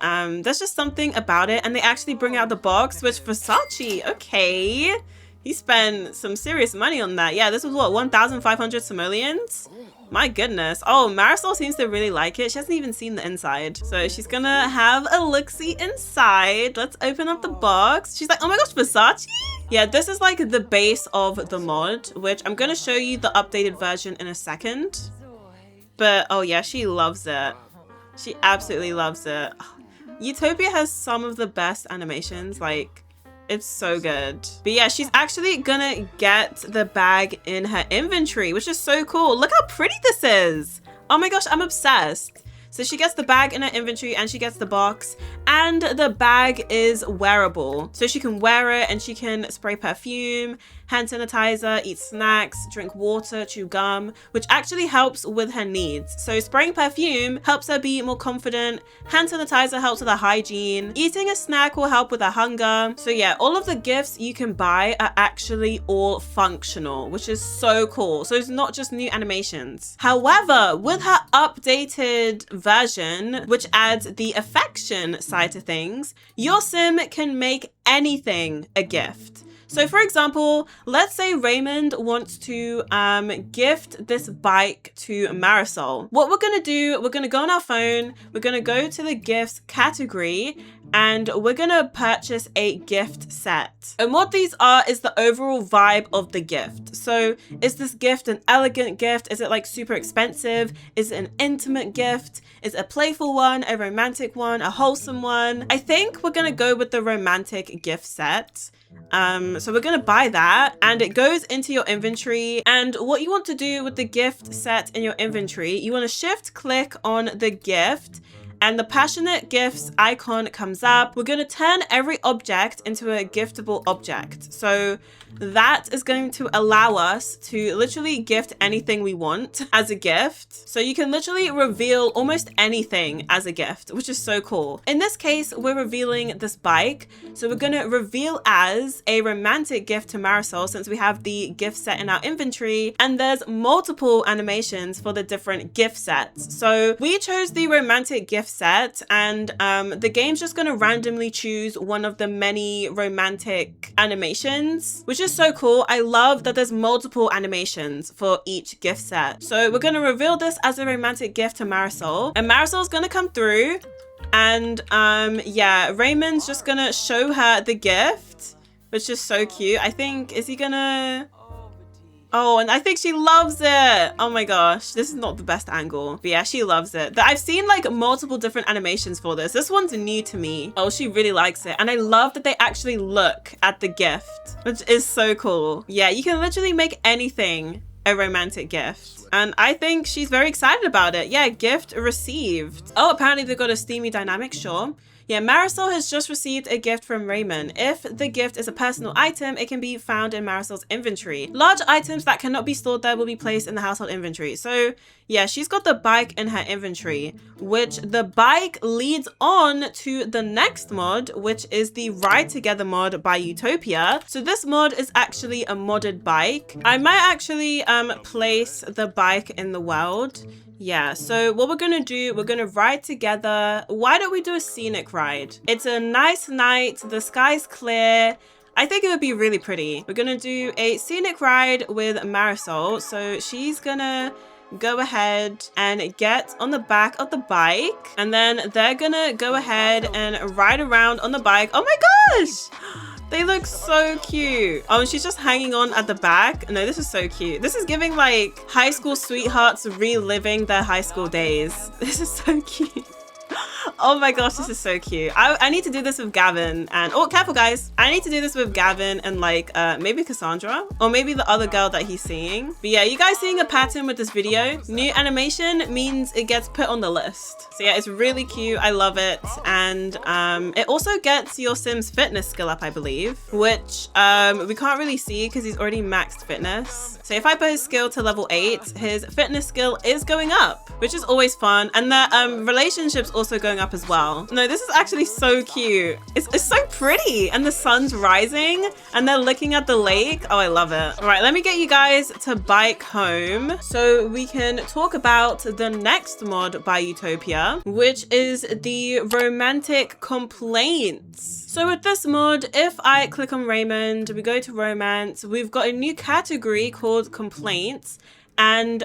there's just something about it. And they actually bring out the box, which Versace, okay, he spent some serious money on that. Yeah, this was what, 1,500 simoleons? My goodness. Oh, Marisol seems to really like it. She hasn't even seen the inside. So she's gonna have a look-see inside. Let's open up the box. She's like, oh my gosh, Versace? Yeah, this is like the base of the mod, which I'm gonna show you the updated version in a second. But oh yeah, she loves it. She absolutely loves it. Utopia has some of the best animations, like, it's so good. But yeah, she's actually gonna get the bag in her inventory, which is so cool. Look how pretty this is. Oh my gosh, I'm obsessed. So she gets the bag in her inventory, and she gets the box, and the bag is wearable. So she can wear it, and she can spray perfume, hand sanitizer, eat snacks, drink water, chew gum, which actually helps with her needs. So spraying perfume helps her be more confident. Hand sanitizer helps with her hygiene. Eating a snack will help with her hunger. So yeah, all of the gifts you can buy are actually all functional, which is so cool. So it's not just new animations. However, with her updated version, which adds the affection side to things, your sim can make anything a gift. So for example, let's say Raymond wants to gift this bike to Marisol. What we're gonna do, we're gonna go on our phone, we're gonna go to the gifts category, and we're gonna purchase a gift set. And what these are is the overall vibe of the gift. So is this gift an elegant gift? Is it like super expensive? Is it an intimate gift? Is it a playful one, a romantic one, a wholesome one? I think we're gonna go with the romantic gift set. So we're gonna buy that, and it goes into your inventory. And what you want to do with the gift set in your inventory, you want to shift click on the gift, and the passionate gifts icon comes up. We're gonna turn every object into a giftable object. So that is going to allow us to literally gift anything we want as a gift. So you can literally reveal almost anything as a gift, which is so cool. In this case, we're revealing this bike. So we're gonna reveal as a romantic gift to Marisol, since we have the gift set in our inventory, and there's multiple animations for the different gift sets. So we chose the romantic gift set, and the game's just gonna randomly choose one of the many romantic animations, which is so cool. I love that there's multiple animations for each gift set. So we're gonna reveal this as a romantic gift to Marisol, and Marisol's gonna come through, And yeah, Raymond's just gonna show her the gift, which is so cute. I think, is he gonna... Oh, and I think she loves it. Oh my gosh, this is not the best angle. But yeah, she loves it. I've seen like multiple different animations for this. This one's new to me. Oh, she really likes it. And I love that they actually look at the gift, which is so cool. Yeah, you can literally make anything a romantic gift. And I think she's very excited about it. Yeah, gift received. Oh, apparently they've got a steamy dynamic, sure. Yeah, Marisol has just received a gift from Raymond. If the gift is a personal item, it can be found in Marisol's inventory. Large items that cannot be stored there will be placed in the household inventory. So yeah, she's got the bike in her inventory, which the bike leads on to the next mod, which is the Ride Together mod by Utopia. So this mod is actually a modded bike. I might actually place the bike in the world. Yeah, so what we're gonna do, we're gonna ride together. Why don't we do a scenic ride? It's a nice night, the sky's clear. I think it would be really pretty. We're gonna do a scenic ride with Marisol. So she's gonna go ahead and get on the back of the bike, and then they're gonna go ahead and ride around on the bike. Oh my gosh! They look so cute. Oh, and she's just hanging on at the back. No, this is so cute. This is giving like high school sweethearts reliving their high school days. This is so cute. Oh my gosh, this is so cute. I need to do this with Gavin and... Oh, careful guys. I need to do this with Gavin and like maybe Cassandra or maybe the other girl that he's seeing. But yeah, you guys seeing a pattern with this video? New animation means it gets put on the list. So yeah, it's really cute. I love it. And it also gets your Sim's fitness skill up, I believe, which we can't really see because he's already maxed fitness. So if I put his skill to level 8, his fitness skill is going up, which is always fun. And the relationship's also going up as well. No, this is actually so cute. It's so pretty, and the sun's rising and they're looking at the lake. Oh, I love it. All right, let me get you guys to bike home so we can talk about the next mod by Utopia, which is the romantic complaints. So with this mod, if I click on Raymond, we go to romance, we've got a new category called complaints. And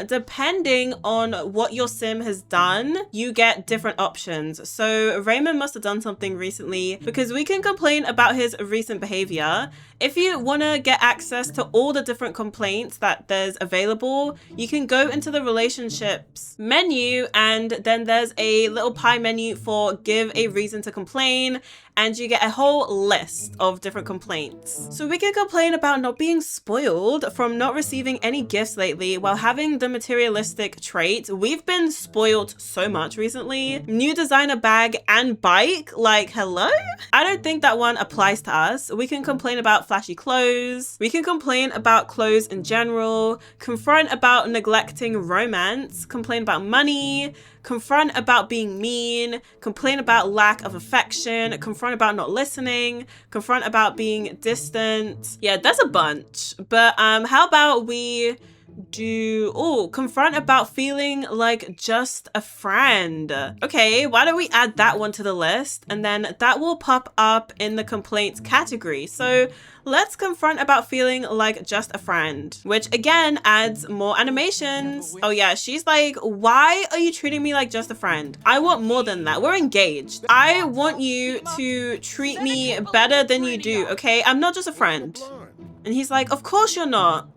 depending on what your sim has done, you get different options. So Raymond must have done something recently because we can complain about his recent behavior. If you want to get access to all the different complaints that there's available, you can go into the relationships menu, and then there's a little pie menu for give a reason to complain, and you get a whole list of different complaints. So we can complain about not being spoiled from not receiving any gifts lately while having the materialistic trait. We've been spoiled so much recently. New designer bag and bike, like hello? I don't think that one applies to us. We can complain about flashy clothes. We can complain about clothes in general, confront about neglecting romance, complain about money, confront about being mean, complain about lack of affection, confront about not listening, confront about being distant. Yeah, there's a bunch. But how about we do confront about feeling like just a friend? Okay, why don't we add that one to the list, and then that will pop up in the complaints category. So let's confront about feeling like just a friend, which again adds more animations. Oh yeah, she's like, why are you treating me like just a friend? I want more than that. We're engaged. I want you to treat me better than you do, okay? I'm not just a friend. And he's like, of course you're not.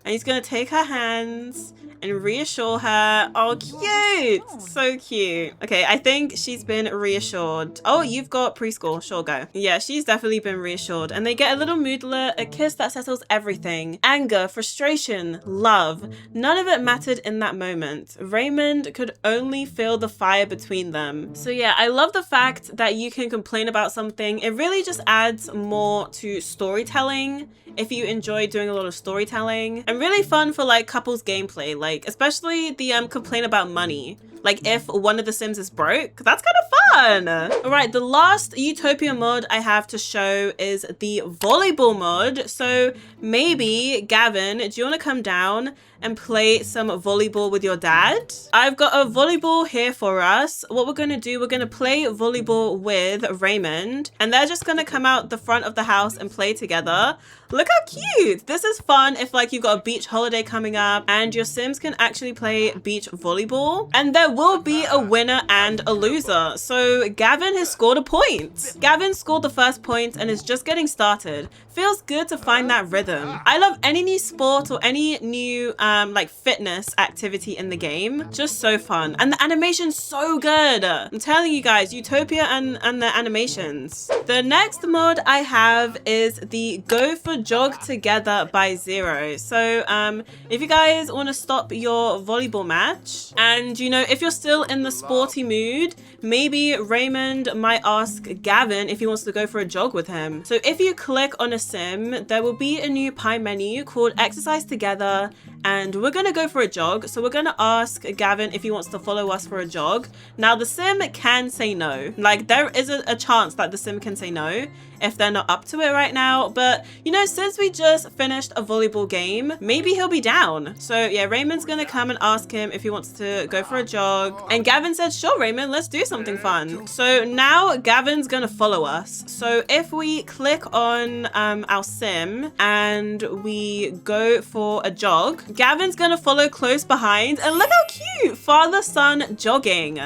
And he's gonna take her hands and reassure her. Oh, cute. So cute. Okay, I think she's been reassured. Oh, you've got preschool. Sure, go. Yeah, she's definitely been reassured. And they get a little mood alert, a kiss that settles everything. Anger, frustration, love. None of it mattered in that moment. Raymond could only feel the fire between them. So yeah, I love the fact that you can complain about something. It really just adds more to storytelling if you enjoy doing a lot of storytelling, and really fun for like couples gameplay, like especially the complain about money. Like if one of the Sims is broke, that's kind of fun. All right, the last Utopia mod I have to show is the volleyball mod. So maybe Gavin, do you want to come down and play some volleyball with your dad? I've got a volleyball here for us. What we're going to do, we're going to play volleyball with Raymond, and they're just going to come out the front of the house and play together. Look how cute. This is fun if like you've got a beach holiday coming up and your Sims can actually play beach volleyball. And there will be a winner and a loser. So Gavin has scored a point. Gavin scored the first point and is just getting started. Feels good to find that rhythm. I love any new sport or any new like fitness activity in the game. Just so fun. And the animation's so good. I'm telling you guys, Utopia and the animations. The next mod I have is the Go for Jog Together by Zero. So if you guys want to stop your volleyball match and you know, if you're still in the sporty mood, maybe Raymond might ask Gavin if he wants to go for a jog with him. So if you click on a sim, there will be a new pie menu called Exercise Together, and we're gonna go for a jog. So we're gonna ask Gavin if he wants to follow us for a jog. Now the sim can say no. Like there is a chance that the sim can say no if they're not up to it right now. But you know, since we just finished a volleyball game, maybe he'll be down. So yeah, Raymond's gonna come and ask him if he wants to go for a jog. And Gavin said, sure, Raymond, let's do something fun. So now Gavin's gonna follow us. So if we click on our sim and we go for a jog, Gavin's gonna follow close behind. And look how cute, father-son jogging.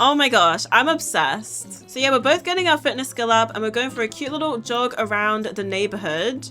Oh my gosh, I'm obsessed. So yeah, we're both getting our fitness skill up and we're going for a cute little jog around the neighborhood.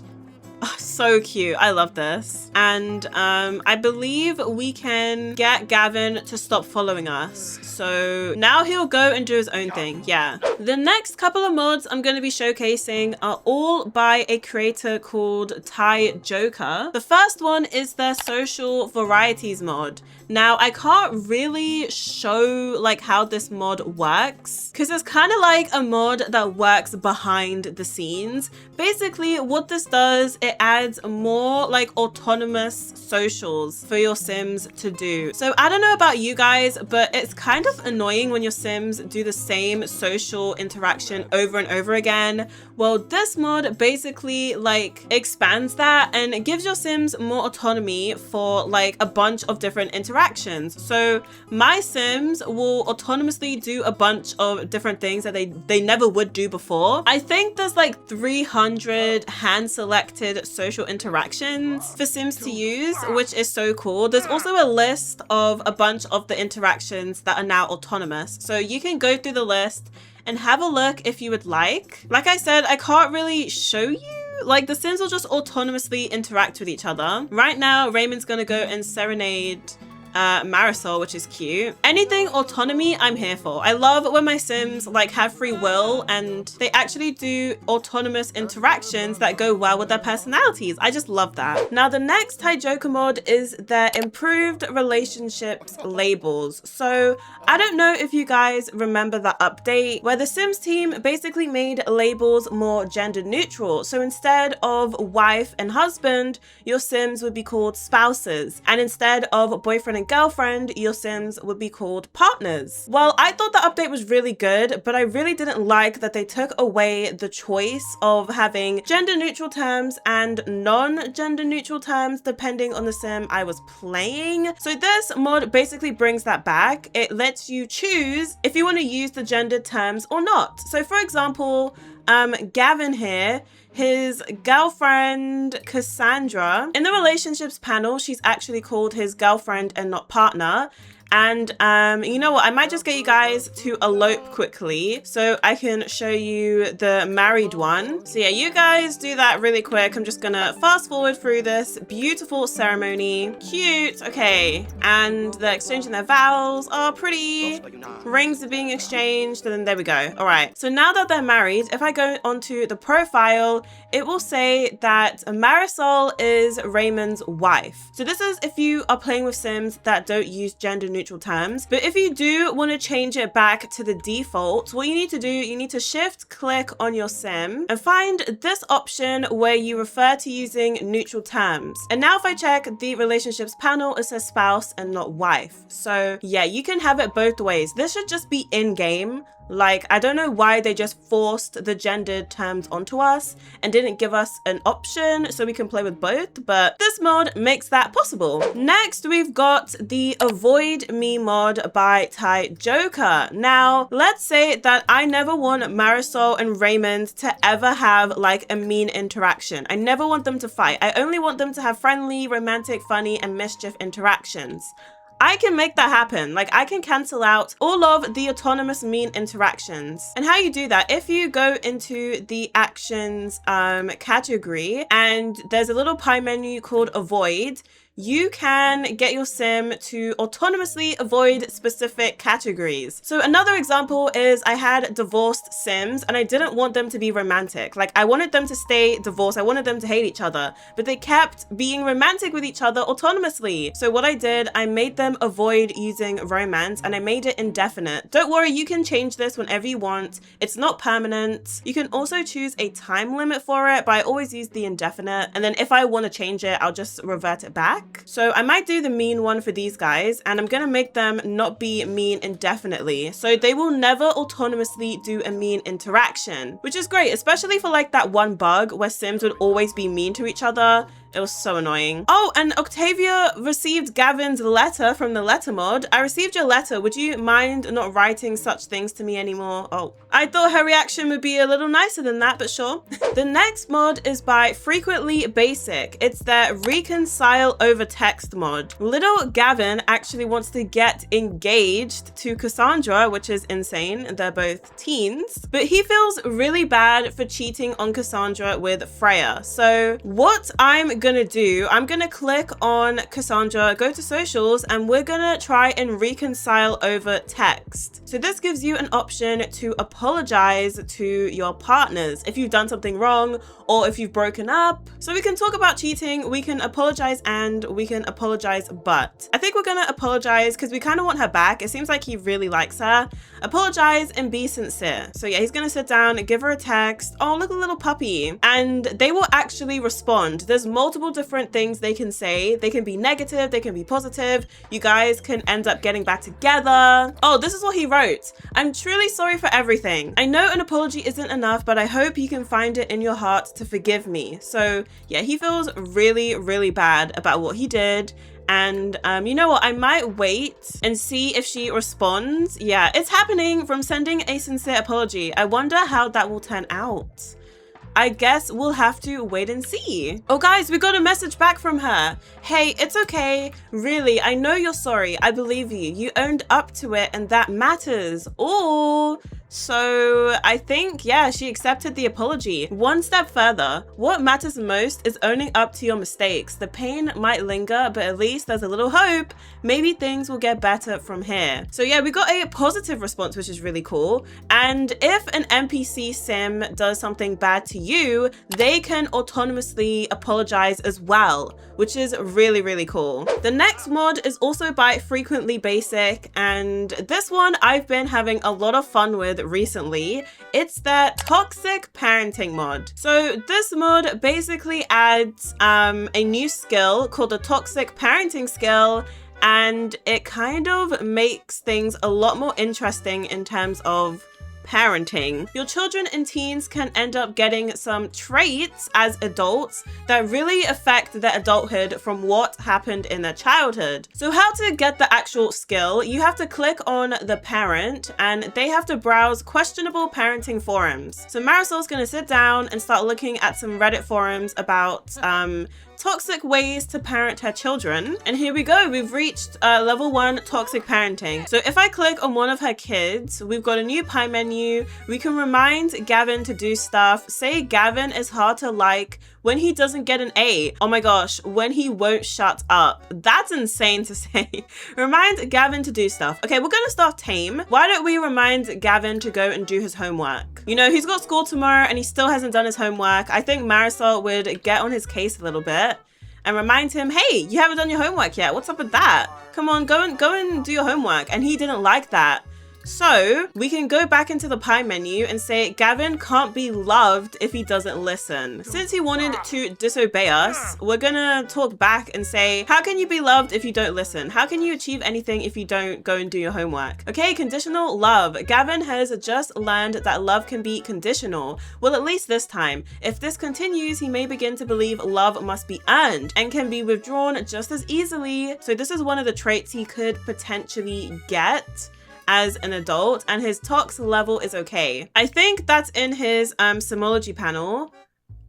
Oh, so cute. I love this. And I believe we can get Gavin to stop following us. So now he'll go and do his own thing. Yeah. The next couple of mods I'm going to be showcasing are all by a creator called Ty Joker. The first one is their social varieties mod. Now, I can't really show like how this mod works because it's kind of like a mod that works behind the scenes. Basically, what this does, it adds more like autonomous socials for your Sims to do. So I don't know about you guys, but it's kind of annoying when your Sims do the same social interaction over and over again. Well, this mod basically like expands that and it gives your Sims more autonomy for like a bunch of different interactions. So my Sims will autonomously do a bunch of different things that they never would do before. I think there's like 300 hand selected social interactions for Sims to use, which is so cool. There's also a list of a bunch of the interactions that are now autonomous. So you can go through the list and have a look if you would like. Like I said, I can't really show you. Like the Sims will just autonomously interact with each other. Right now, Raymond's gonna go and serenade Marisol, which is cute. Anything autonomy, I'm here for. I love when my Sims like have free will and they actually do autonomous interactions that go well with their personalities. I just love that. Now the next Ty Joker mod is their improved relationships labels. So I don't know if you guys remember that update where the Sims team basically made labels more gender neutral. So instead of wife and husband, your Sims would be called spouses, and instead of boyfriend and girlfriend, your Sims would be called partners. Well, I thought the update was really good, but I really didn't like that they took away the choice of having gender neutral terms and non-gender neutral terms depending on the Sim I was playing. So this mod basically brings that back. It lets you choose if you want to use the gendered terms or not. So for example, Gavin here, his girlfriend Cassandra, in the relationships panel, she's actually called his girlfriend and not partner. And you know what, I might just get you guys to elope quickly so I can show you the married one. So yeah, you guys do that really quick. I'm just gonna fast forward through this beautiful ceremony. Cute. Okay, and they're exchanging their vows. Oh, pretty. Rings are being exchanged, and then there we go. All right, so now that they're married, if I go onto the profile, it will say that Marisol is Raymond's wife. So this is if you are playing with Sims that don't use gender neutral terms. But if you do want to change it back to the default, what you need to do, you need to shift click on your Sim and find this option where you refer to using neutral terms. And now if I check the relationships panel, it says spouse and not wife. So yeah, you can have it both ways. This should just be in game. Like, I don't know why they just forced the gendered terms onto us and didn't give us an option so we can play with both, but this mod makes that possible. Next, we've got the Avoid Me mod by Ty Joker. Now, let's say that I never want Marisol and Raymond to ever have like a mean interaction. I never want them to fight. I only want them to have friendly, romantic, funny, and mischief interactions. I can make that happen. Like, I can cancel out all of the autonomous mean interactions. And how you do that, if you go into the actions category and there's a little pie menu called avoid, you can get your sim to autonomously avoid specific categories. So another example is I had divorced sims and I didn't want them to be romantic. Like, I wanted them to stay divorced. I wanted them to hate each other, but they kept being romantic with each other autonomously. So what I did, I made them avoid using romance and I made it indefinite. Don't worry, you can change this whenever you want. It's not permanent. You can also choose a time limit for it, but I always use the indefinite. And then if I want to change it, I'll just revert it back. So I might do the mean one for these guys, and I'm gonna make them not be mean indefinitely. So they will never autonomously do a mean interaction, which is great, especially for like that one bug where sims would always be mean to each other. It was so annoying. Oh, and Octavia received Gavin's letter from the letter mod. I received your letter. Would you mind not writing such things to me anymore? Oh, I thought her reaction would be a little nicer than that, but sure. The next mod is by Frequently Basic. It's their reconcile over text mod. Little Gavin actually wants to get engaged to Cassandra, which is insane. They're both teens, but he feels really bad for cheating on Cassandra with Freya. So what I'm gonna do, I'm gonna click on Cassandra, go to socials, and we're gonna try and reconcile over text. So this gives you an option to apologize to your partners if you've done something wrong or if you've broken up. So we can talk about cheating, we can apologize, and we can apologize but. I think we're gonna apologize because we kind of want her back. It seems like he really likes her. Apologize and be sincere. So yeah, he's gonna sit down and give her a text. Oh, look, a little puppy. And they will actually respond. There's multiple different things they can say. They can be negative, they can be positive. You guys can end up getting back together. Oh, this is what he wrote. I'm truly sorry for everything. I know an apology isn't enough, but I hope you can find it in your heart to forgive me. So yeah, he feels really, really bad about what he did. And you know what, I might wait and see if she responds. Yeah, it's happening from sending a sincere apology. I wonder how that will turn out. I guess we'll have to wait and see. Oh guys, we got a message back from her. Hey, it's okay. Really, I know you're sorry. I believe you. You owned up to it and that matters. Oh, so I think, yeah, she accepted the apology. One step further, what matters most is owning up to your mistakes. The pain might linger, but at least there's a little hope. Maybe things will get better from here. So yeah, we got a positive response, which is really cool. And if an NPC sim does something bad to you, they can autonomously apologize as well, which is really, really cool. The next mod is also by Frequently Basic, and this one I've been having a lot of fun with recently. It's the toxic parenting mod. So this mod basically adds a new skill called the toxic parenting skill, and it kind of makes things a lot more interesting in terms of parenting. Your children and teens can end up getting some traits as adults that really affect their adulthood from what happened in their childhood. So how to get the actual skill, you have to click on the parent and they have to browse questionable parenting forums. So Marisol's gonna sit down and start looking at some Reddit forums about toxic ways to parent her children. And here we go, we've reached level 1 toxic parenting. So if I click on one of her kids, we've got a new pie menu. We can remind Gavin to do stuff. Say Gavin is hard to like when he doesn't get an A. Oh my gosh, when he won't shut up. That's insane to say. Remind Gavin to do stuff. Okay, we're gonna start tame. Why don't we remind Gavin to go and do his homework? You know, he's got school tomorrow and he still hasn't done his homework. I think Marisol would get on his case a little bit and remind him, hey, you haven't done your homework yet. What's up with that? Come on, go and do your homework. And he didn't like that. So we can go back into the pie menu and say Gavin can't be loved if he doesn't listen. Since he wanted to disobey us, we're gonna talk back and say, how can you be loved if you don't listen? How can you achieve anything if you don't go and do your homework? Okay, conditional love. Gavin has just learned that love can be conditional. Well, at least this time. If this continues, he may begin to believe love must be earned and can be withdrawn just as easily. So this is one of the traits he could potentially get as an adult, and his tox level is okay. I think that's in his Simology panel.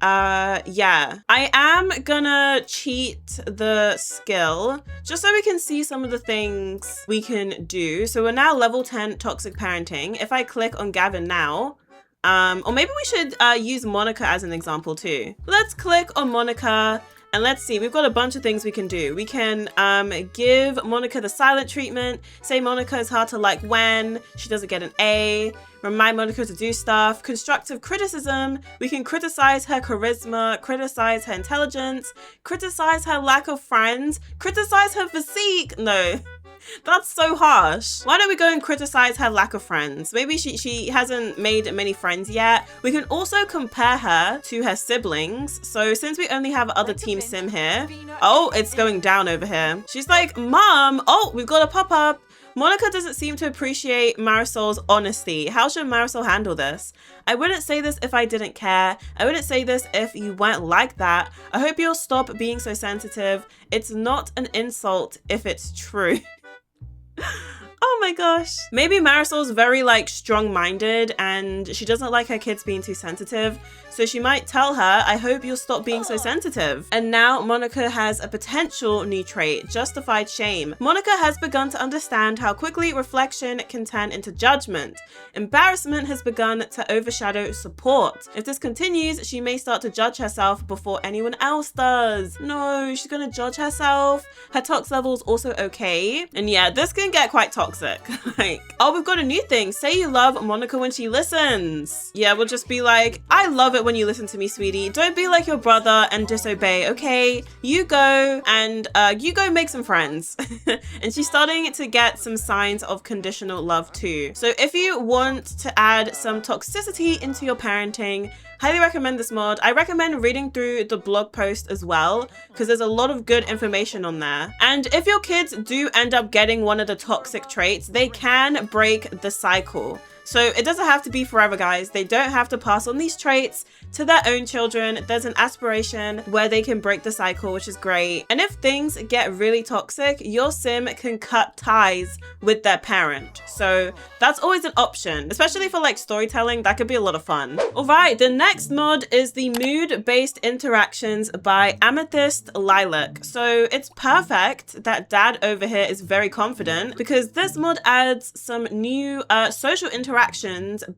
Yeah. I am gonna cheat the skill just so we can see some of the things we can do. So we're now level 10 toxic parenting. If I click on Gavin now, or maybe we should use Monica as an example too. Let's click on Monica. And let's see, we've got a bunch of things we can do. We can give Monica the silent treatment, say Monica is hard to like when she doesn't get an A, remind Monica to do stuff, constructive criticism, we can criticize her charisma, criticize her intelligence, criticize her lack of friends, criticize her physique. No. That's so harsh. Why don't we go and criticize her lack of friends? Maybe she hasn't made many friends yet. We can also compare her to her siblings. So since we only have other team sim here, oh, it's going down over here. She's like, Mom, oh, we've got a pop-up. Monica doesn't seem to appreciate Marisol's honesty. How should Marisol handle this? I wouldn't say this if I didn't care. I wouldn't say this if you weren't like that. I hope you'll stop being so sensitive. It's not an insult if it's true. Oh my gosh. Maybe Marisol's very like strong-minded and she doesn't like her kids being too sensitive. So she might tell her, I hope you'll stop being so sensitive. And now Monica has a potential new trait, justified shame. Monica has begun to understand how quickly reflection can turn into judgment. Embarrassment has begun to overshadow support. If this continues, she may start to judge herself before anyone else does. No, she's gonna judge herself. Her tox level's also okay. And yeah, this can get quite toxic. Like, oh, we've got a new thing. Say you love Monica when she listens. Yeah, we'll just be like, I love it when you listen to me, sweetie. Don't be like your brother and disobey, okay? You go and you go make some friends. And she's starting to get some signs of conditional love too. So if you want to add some toxicity into your parenting, highly recommend this mod. I recommend reading through the blog post as well because there's a lot of good information on there. And if your kids do end up getting one of the toxic traits, they can break the cycle. So it doesn't have to be forever, guys. They don't have to pass on these traits to their own children. There's an aspiration where they can break the cycle, which is great. And if things get really toxic, your sim can cut ties with their parent. So that's always an option, especially for like storytelling. That could be a lot of fun. All right, the next mod is the mood-based interactions by Amethyst Lilac. So it's perfect that dad over here is very confident because this mod adds some new social interactions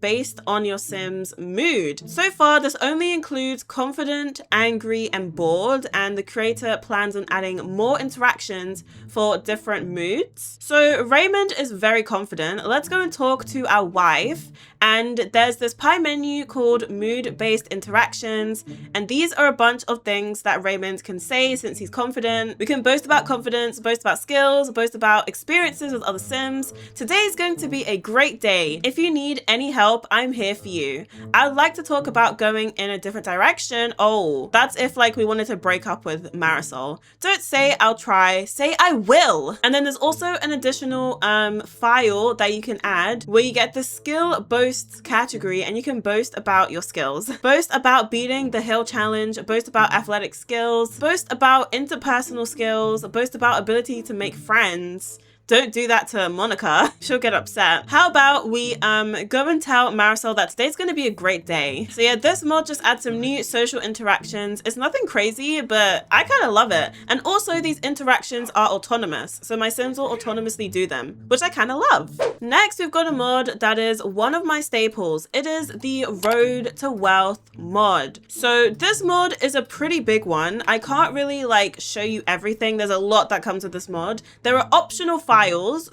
based on your sim's mood. So far, this only includes confident, angry, and bored, and the creator plans on adding more interactions for different moods. So Raymond is very confident. Let's go and talk to our wife. And there's this pie menu called mood-based interactions. And these are a bunch of things that Raymond can say since he's confident. We can boast about confidence, boast about skills, boast about experiences with other sims. Today is going to be a great day. If you need any help, I'm here for you. I'd like to talk about going in a different direction. Oh, that's if like we wanted to break up with Marisol. Don't say I'll try, say I will. And then there's also an additional file that you can add where you get the skill boast category and you can boast about your skills. Boast about beating the hill challenge, boast about athletic skills, boast about interpersonal skills, boast about ability to make friends. Don't do that to Monica. She'll get upset. How about we go and tell Marisol that today's going to be a great day. So yeah, this mod just adds some new social interactions. It's nothing crazy, but I kind of love it. And also these interactions are autonomous. So my sims will autonomously do them, which I kind of love. Next, we've got a mod that is one of my staples. It is the Road to Wealth mod. So this mod is a pretty big one. I can't really like show you everything. There's a lot that comes with this mod. There are optional files,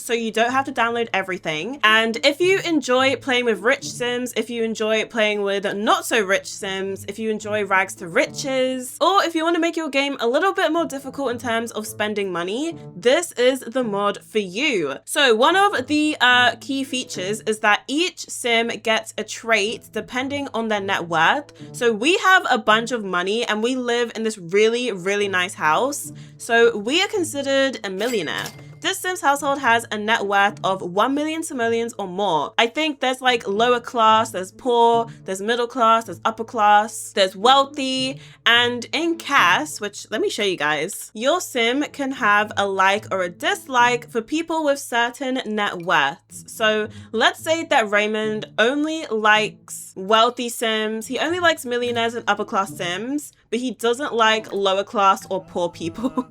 so you don't have to download everything. And if you enjoy playing with rich sims, if you enjoy playing with not so rich sims, if you enjoy rags to riches, or if you want to make your game a little bit more difficult in terms of spending money, this is the mod for you. So one of the key features is that each sim gets a trait depending on their net worth. So we have a bunch of money and we live in this really, really nice house. So we are considered a millionaire. This Sims household has a net worth of 1 million simoleons or more. I think there's like lower class, there's poor, there's middle class, there's upper class, there's wealthy, and in CAS, which let me show you guys, your sim can have a like or a dislike for people with certain net worths. So let's say that Raymond only likes wealthy sims, he only likes millionaires and upper class sims, but he doesn't like lower class or poor people.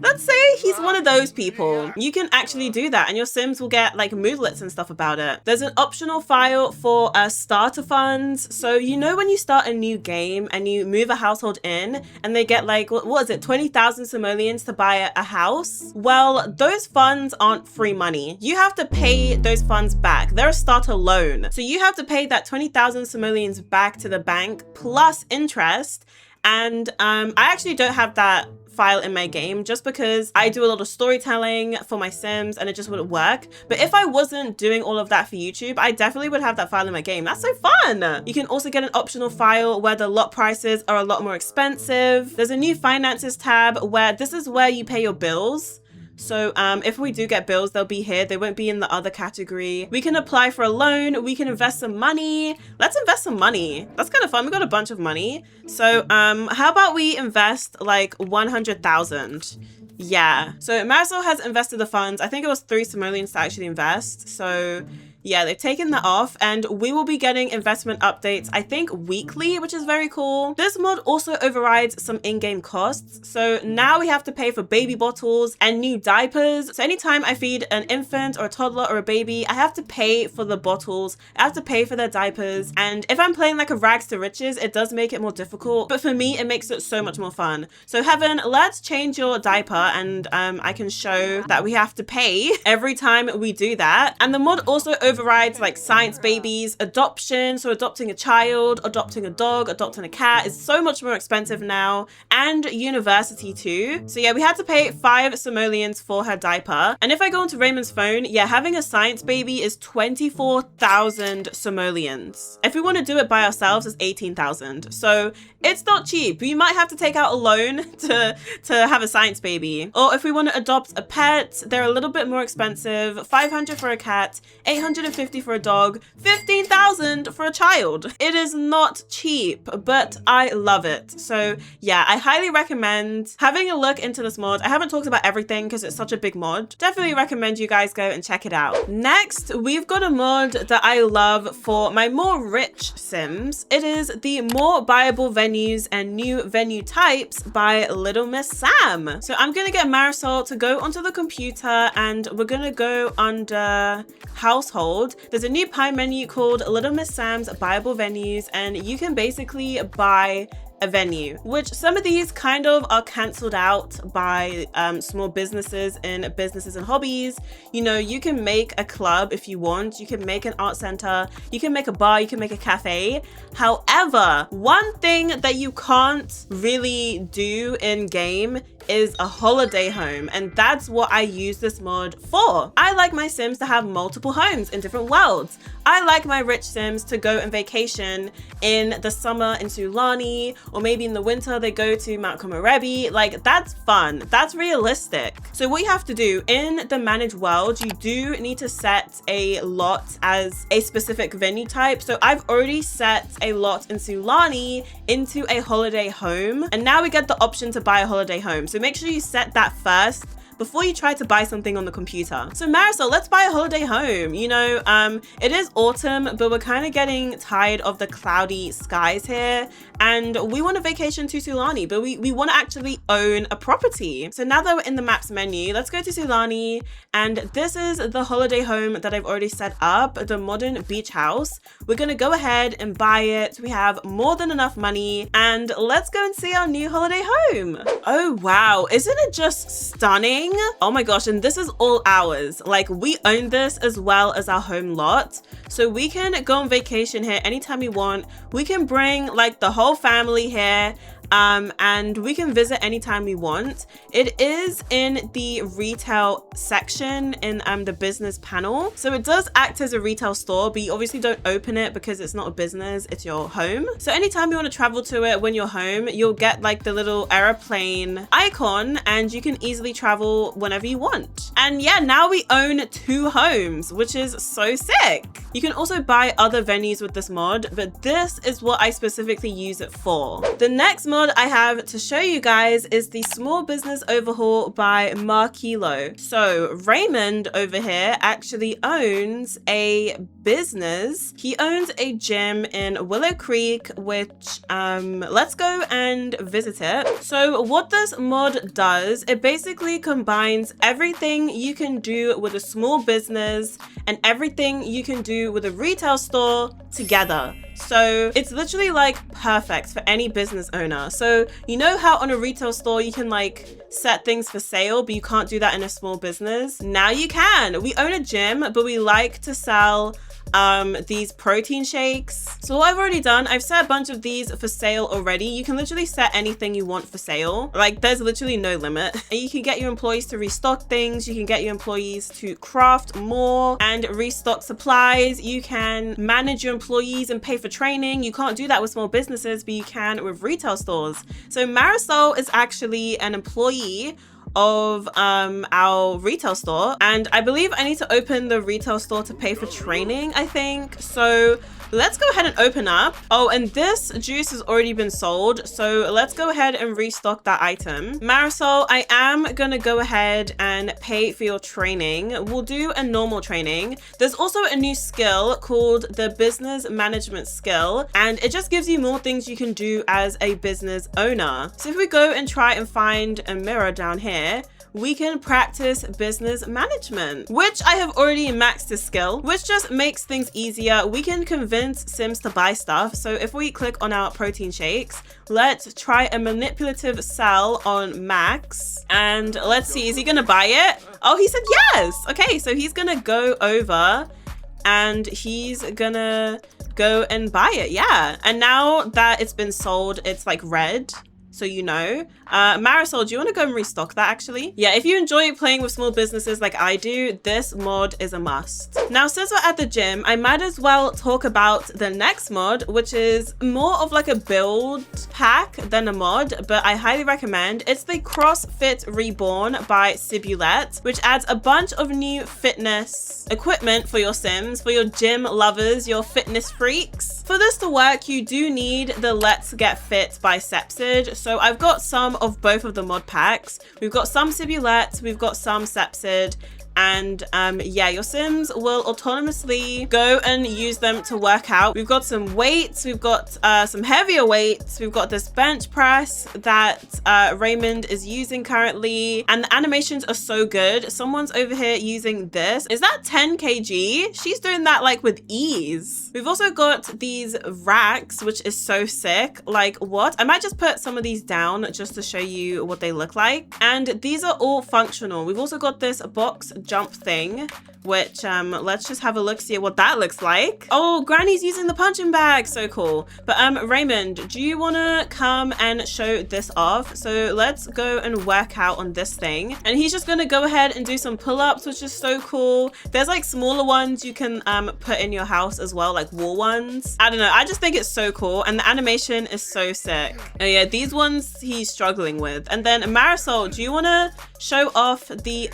Let's say he's one of those people. You can actually do that and your sims will get like moodlets and stuff about it. There's an optional file for starter funds. So you know when you start a new game and you move a household in and they get like, what is it, 20,000 simoleons to buy a house? Well, those funds aren't free money. You have to pay those funds back. They're a starter loan. So you have to pay that 20,000 simoleons back to the bank plus interest. And I actually don't have that file in my game just because I do a lot of storytelling for my sims and it just wouldn't work. But if I wasn't doing all of that for YouTube, I definitely would have that file in my game. That's so fun. You can also get an optional file where the lot prices are a lot more expensive. There's a new finances tab where this is where you pay your bills. So if we do get bills, they'll be here. They won't be in the other category. We can apply for a loan. We can invest some money. Let's invest some money. That's kind of fun. We got a bunch of money. So how about we invest like 100,000? Yeah. So Marisol has invested the funds. I think it was 3 simoleons to actually invest. So yeah, they've taken that off and we will be getting investment updates, I think weekly, which is very cool. This mod also overrides some in-game costs. So now we have to pay for baby bottles and new diapers. So anytime I feed an infant or a toddler or a baby, I have to pay for the bottles. I have to pay for their diapers. And if I'm playing like a rags to riches, it does make it more difficult. But for me, it makes it so much more fun. So Heaven, let's change your diaper and I can show that we have to pay every time we do that. And the mod also overrides like science babies, adoption, so adopting a child, adopting a dog, adopting a cat is so much more expensive now, and university too. So yeah, we had to pay 5 simoleons for her diaper. And if I go onto Raymond's phone, yeah, having a science baby is 24,000 simoleons. If we want to do it by ourselves, it's 18,000. So it's not cheap. We might have to take out a loan to have a science baby. Or if we want to adopt a pet, they're a little bit more expensive. 500 for a cat, 850 for a dog, 15,000 for a child. It is not cheap, but I love it. So yeah, I highly recommend having a look into this mod. I haven't talked about everything because it's such a big mod. Definitely recommend you guys go and check it out. Next, we've got a mod that I love for my more rich sims. It is the more buyable venues and new venue types by Little Miss Sam. So I'm gonna get Marisol to go onto the computer and we're gonna go under household. There's a new pie menu called Little Miss Sam's Buyable Venues, and you can basically buy a venue, which some of these kind of are cancelled out by small businesses and hobbies. You know, you can make a club if you want, you can make an art center, you can make a bar, you can make a cafe. However, one thing that you can't really do in game is a holiday home, and that's what I use this mod for. I like my sims to have multiple homes in different worlds. I like my rich sims to go on vacation in the summer in Sulani, or maybe in the winter they go to Mount Komorebi. Like, that's fun, that's realistic. So what you have to do in the managed world, you do need to set a lot as a specific venue type. So I've already set a lot in Sulani into a holiday home, and now we get the option to buy a holiday home. So make sure you set that first before you try to buy something on the computer. So Marisol, let's buy a holiday home. You know, it is autumn, but we're kind of getting tired of the cloudy skies here, and we want a vacation to Sulani, but we want to actually own a property. So now that we're in the maps menu, let's go to Sulani, and this is the holiday home that I've already set up, the modern beach house. We're gonna go ahead and buy it. We have more than enough money, and let's go and see our new holiday home. Oh wow, isn't it just stunning? Oh my gosh, and this is all ours. Like, we own this as well as our home lot, so we can go on vacation here anytime we want. We can bring like the whole family here. and we can visit anytime we want. It is in the retail section in the business panel. So it does act as a retail store, but you obviously don't open it because it's not a business, it's your home. So anytime you want to travel to it when you're home, you'll get like the little airplane icon and you can easily travel whenever you want. And yeah, now we own 2 homes, which is so sick. You can also buy other venues with this mod, but this is what I specifically use it for. The next mod I have to show you guys is the small business overhaul by Markilo. So Raymond over here actually owns a business. He owns a gym in Willow Creek, which let's go and visit it. So what this mod does, it basically combines everything you can do with a small business and everything you can do with a retail store together. So it's literally like perfect for any business owner. So you know how on a retail store you can like set things for sale, but you can't do that in a small business? Now you can. We own a gym, but we like to sell these protein shakes. So what I've already done, I've set a bunch of these for sale already. You can literally set anything you want for sale. Like there's literally no limit. And you can get your employees to restock things. You can get your employees to craft more and restock supplies. You can manage your employees and pay for training. You can't do that with small businesses, but you can with retail stores. So Marisol is actually an employee of our retail store, and I believe I need to open the retail store to pay for training, I think. So let's go ahead and open up. Oh, and this juice has already been sold, so let's go ahead and restock that item. Marisol, I am gonna go ahead and pay for your training. We'll do a normal training. There's also a new skill called the business management skill, and it just gives you more things you can do as a business owner. So if we go and try and find a mirror down here, we can practice business management, which I have already maxed this skill, which just makes things easier. We can convince Sims to buy stuff. So if we click on our protein shakes, let's try a manipulative sell on Max. And let's see, is he gonna buy it? Oh, he said yes. Okay, so he's gonna go over and he's gonna go and buy it. Yeah, and now that it's been sold, it's like red. So you know. Marisol, do you want to go and restock that actually? Yeah, if you enjoy playing with small businesses like I do, this mod is a must. Now, since we're at the gym, I might as well talk about the next mod, which is more of like a build pack than a mod, but I highly recommend. It's the CrossFit Reborn by Sibulette, which adds a bunch of new fitness equipment for your Sims, for your gym lovers, your fitness freaks. For this to work, you do need the Let's Get Fit by Sepsid. So I've got some of both of the mod packs. We've got some Sibulette, we've got some Sepsid, and yeah, your Sims will autonomously go and use them to work out. We've got some weights, we've got some heavier weights, we've got this bench press that Raymond is using currently, and the animations are so good. Someone's over here using this. Is that 10 kg? She's doing that like with ease. We've also got these racks, which is so sick. Like what? I might just put some of these down just to show you what they look like. And these are all functional. We've also got this box jump thing, which let's just have a look, see what that looks like. Oh, Granny's using the punching bag, so cool. But Raymond, do you want to come and show this off? So let's go and work out on this thing, and he's just gonna go ahead and do some pull-ups, which is so cool. There's like smaller ones you can put in your house as well, like wall ones. I don't know, I just think it's so cool, and the animation is so sick. Oh yeah, these ones he's struggling with. And then Marisol, do you want to show off the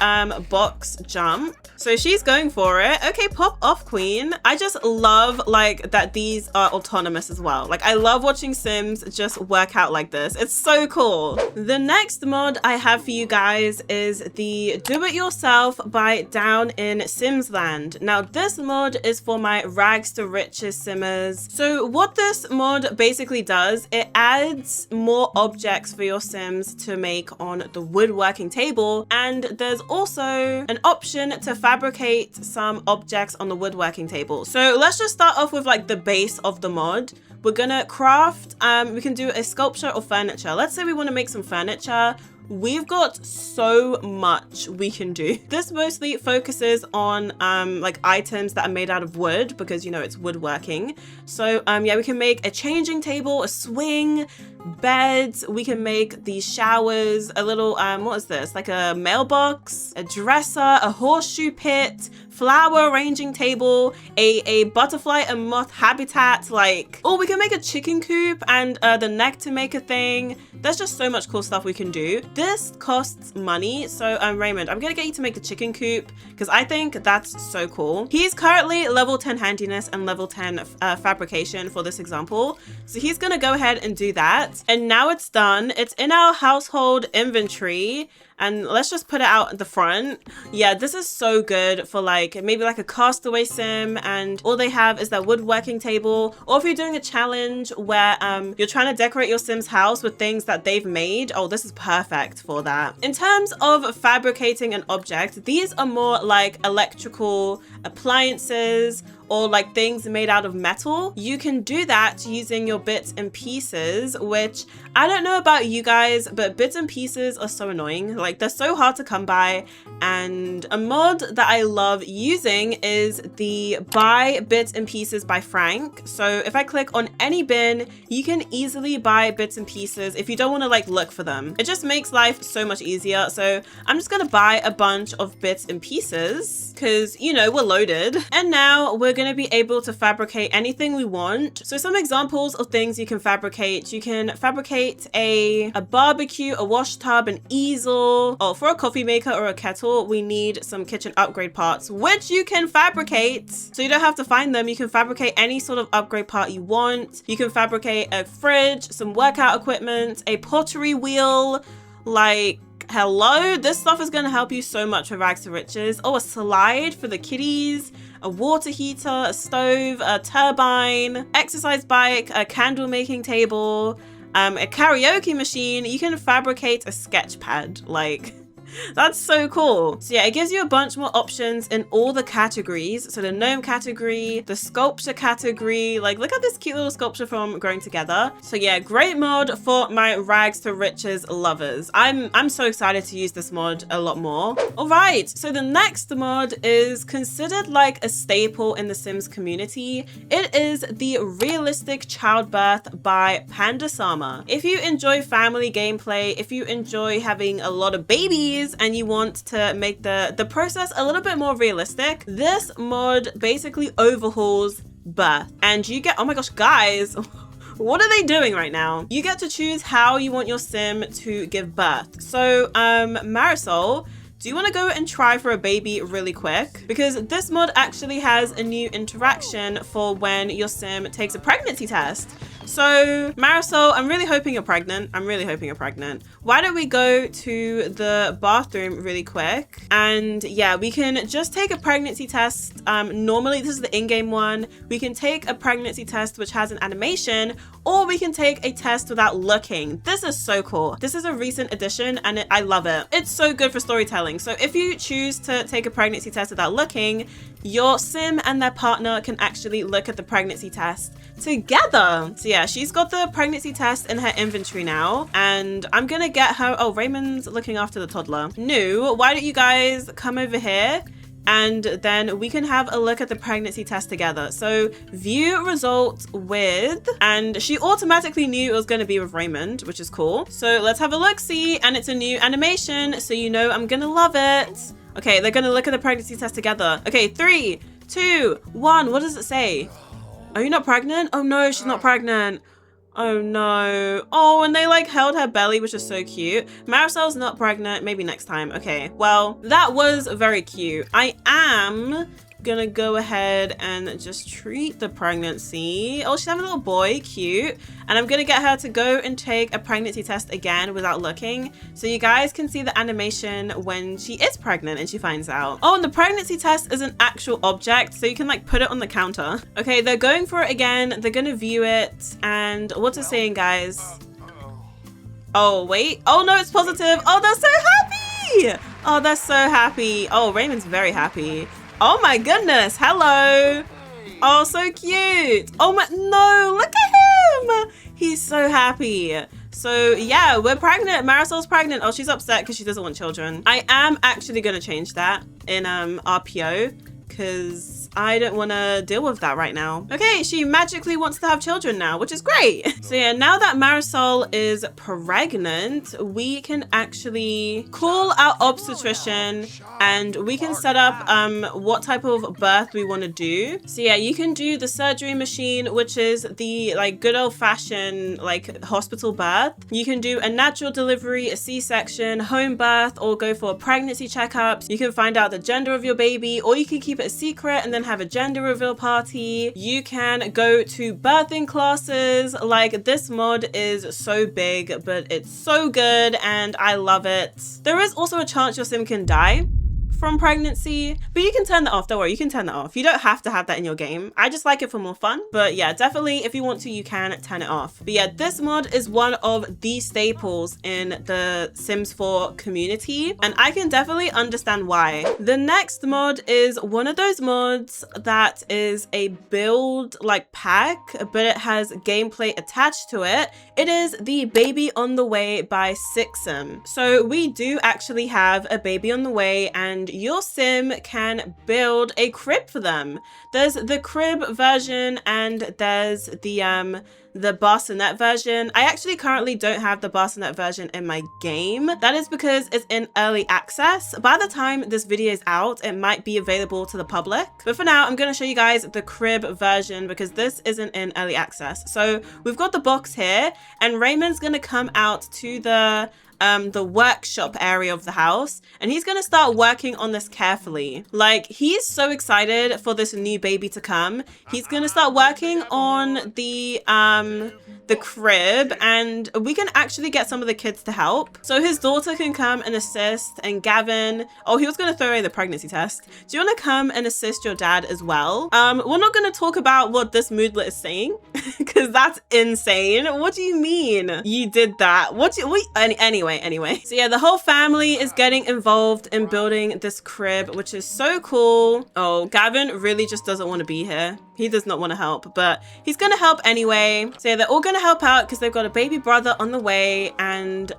box jump? So she's going for it. Okay, pop off, queen. I just love like that these are autonomous as well. Like I love watching Sims just work out like this. It's so cool. The next mod I have for you guys is the Do It Yourself by Down in Simsland. Now this mod is for my rags to riches simmers. So what this mod basically does, it adds more objects for your Sims to make on the woodworking table, and there's also an option to fabricate some objects on the woodworking table. So let's just start off with like the base of the mod. We're gonna craft, we can do a sculpture or furniture. Let's say we want to make some furniture. we've got so much we can do. This mostly focuses on like items that are made out of wood because, you know, it's woodworking. So yeah, we can make a changing table, a swing, beds. We can make these showers, a little what is this, like a mailbox, a dresser, a horseshoe pit, flower arranging table, a butterfly and moth habitat. Like, oh, we can make a chicken coop and the neck to make a thing. There's just so much cool stuff we can do. This costs money, so Raymond, I'm gonna get you to make the chicken coop because I think that's so cool. He's currently level 10 handiness and level 10 fabrication for this example, so he's gonna go ahead and do that. And now it's done. It's in our household inventory. And let's just put it out at the front. Yeah, this is so good for like maybe like a castaway sim and all they have is that woodworking table. Or if you're doing a challenge where you're trying to decorate your sim's house with things that they've made. Oh, this is perfect for that. In terms of fabricating an object, these are more like electrical appliances or like things made out of metal. You can do that using your bits and pieces, which I don't know about you guys, but bits and pieces are so annoying. Like they're so hard to come by. And a mod that I love using is the buy bits and pieces by Frank. So if I click on any bin, you can easily buy bits and pieces if you don't want to like look for them. It just makes life so much easier. So I'm just gonna buy a bunch of bits and pieces because, you know, we're loaded. And now we're gonna be able to fabricate anything we want. So some examples of things you can fabricate. You can fabricate a barbecue, a wash tub, an easel. Oh, for a coffee maker or a kettle, we need some kitchen upgrade parts, which you can fabricate. So you don't have to find them. You can fabricate any sort of upgrade part you want. You can fabricate a fridge, some workout equipment, a pottery wheel, like, hello, this stuff is going to help you so much with rags to riches. Oh, a slide for the kiddies, a water heater, a stove, a turbine, exercise bike, a candle making table, a karaoke machine. You can fabricate a sketch pad. Like, that's so cool. So yeah, it gives you a bunch more options in all the categories. So the gnome category, the sculpture category, like look at this cute little sculpture from Growing Together. So yeah, great mod for my rags to riches lovers. I'm so excited to use this mod a lot more. All right, so the next mod is considered like a staple in the Sims community. It is the realistic childbirth by Panda Sama. If you enjoy family gameplay, if you enjoy having a lot of babies, and you want to make the process a little bit more realistic, this mod basically overhauls birth. And you get, oh my gosh, guys, what are they doing right now? You get to choose how you want your sim to give birth. So Marisol, do you want to go and try for a baby really quick? Because this mod actually has a new interaction for when your sim takes a pregnancy test. So Marisol, I'm really hoping you're pregnant. I'm really hoping you're pregnant. Why don't we go to the bathroom really quick? And yeah, we can just take a pregnancy test. Normally this is the in-game one. We can take a pregnancy test which has an animation, or we can take a test without looking. This is so cool. This is a recent addition and I love it. It's so good for storytelling. So if you choose to take a pregnancy test without looking, your sim and their partner can actually look at the pregnancy test together. So yeah, she's got the pregnancy test in her inventory now, and I'm gonna get her. Oh, Raymond's looking after the toddler. No, why don't you guys come over here and then we can have a look at the pregnancy test together. So view results with, and she automatically knew it was going to be with Raymond, which is cool. So let's have a look see, and it's a new animation, so you know I'm gonna love it. Okay, they're gonna look at the pregnancy test together. Okay, 3, 2, 1. What does it say? Are you not pregnant? Oh no, she's not pregnant. Oh no. Oh, and they like held her belly, which is so cute. Marisol's not pregnant. Maybe next time. Okay, well, that was very cute. I am gonna go ahead and just treat the pregnancy. Oh, she's having a little boy, cute. And I'm gonna get her to go and take a pregnancy test again without looking, so you guys can see the animation when she is pregnant and she finds out. Oh, and the pregnancy test is an actual object, so you can like put it on the counter. Okay, they're going for it again. They're gonna view it, and what's it saying, guys? Oh wait, oh no, it's positive. Oh, they're so happy. Oh, they're so happy. Oh, Raymond's very happy. Oh my goodness, hello. Oh, so cute. Oh my, no, look at him. He's so happy. So yeah, we're pregnant. Marisol's pregnant. Oh, she's upset because she doesn't want children. I am actually going to change that in RPO because I don't want to deal with that right now. Okay, she magically wants to have children now, which is great. So yeah, now that Marisol is pregnant, we can actually call our obstetrician and we can set up what type of birth we want to do. So yeah, you can do the surgery machine, which is the like good old fashioned like hospital birth. You can do a natural delivery, a C-section, home birth, or go for pregnancy checkups. You can find out the gender of your baby, or you can keep it a secret and then have a gender reveal party. You can go to birthing classes. Like, this mod is so big, but it's so good and I love it. There is also a chance your sim can die from pregnancy, but you can turn that off. Don't worry, you can turn that off. You don't have to have that in your game. I just like it for more fun, but yeah, definitely if you want to, you can turn it off. But yeah, this mod is one of the staples in the Sims 4 community, and I can definitely understand why. The next mod is one of those mods that is a build like pack, but it has gameplay attached to it. It is the Baby on the Way by lxdicesims. So we do actually have a baby on the way, and your sim can build a crib for them. There's the crib version and there's the bassinet version. I actually currently don't have the bassinet version in my game. That is because it's in early access. By the time this video is out, it might be available to the public. But for now, I'm going to show you guys the crib version because this isn't in early access. So we've got the box here, and Raymond's going to come out to the workshop area of the house, and he's gonna start working on this carefully. Like, he's so excited for this new baby to come. He's gonna start working on the crib, and we can actually get some of the kids to help. So his daughter can come and assist, and Gavin, oh, he was gonna throw away the pregnancy test. Do you want to come and assist your dad as well? We're not gonna talk about what this moodlet is saying because that's insane. What do you mean you did that? Anyway, so yeah, the whole family is getting involved in building this crib, which is so cool. Oh, Gavin really just doesn't want to be here. He does not want to help, but he's gonna help anyway. So yeah, they're all gonna help out because they've got a baby brother on the way, and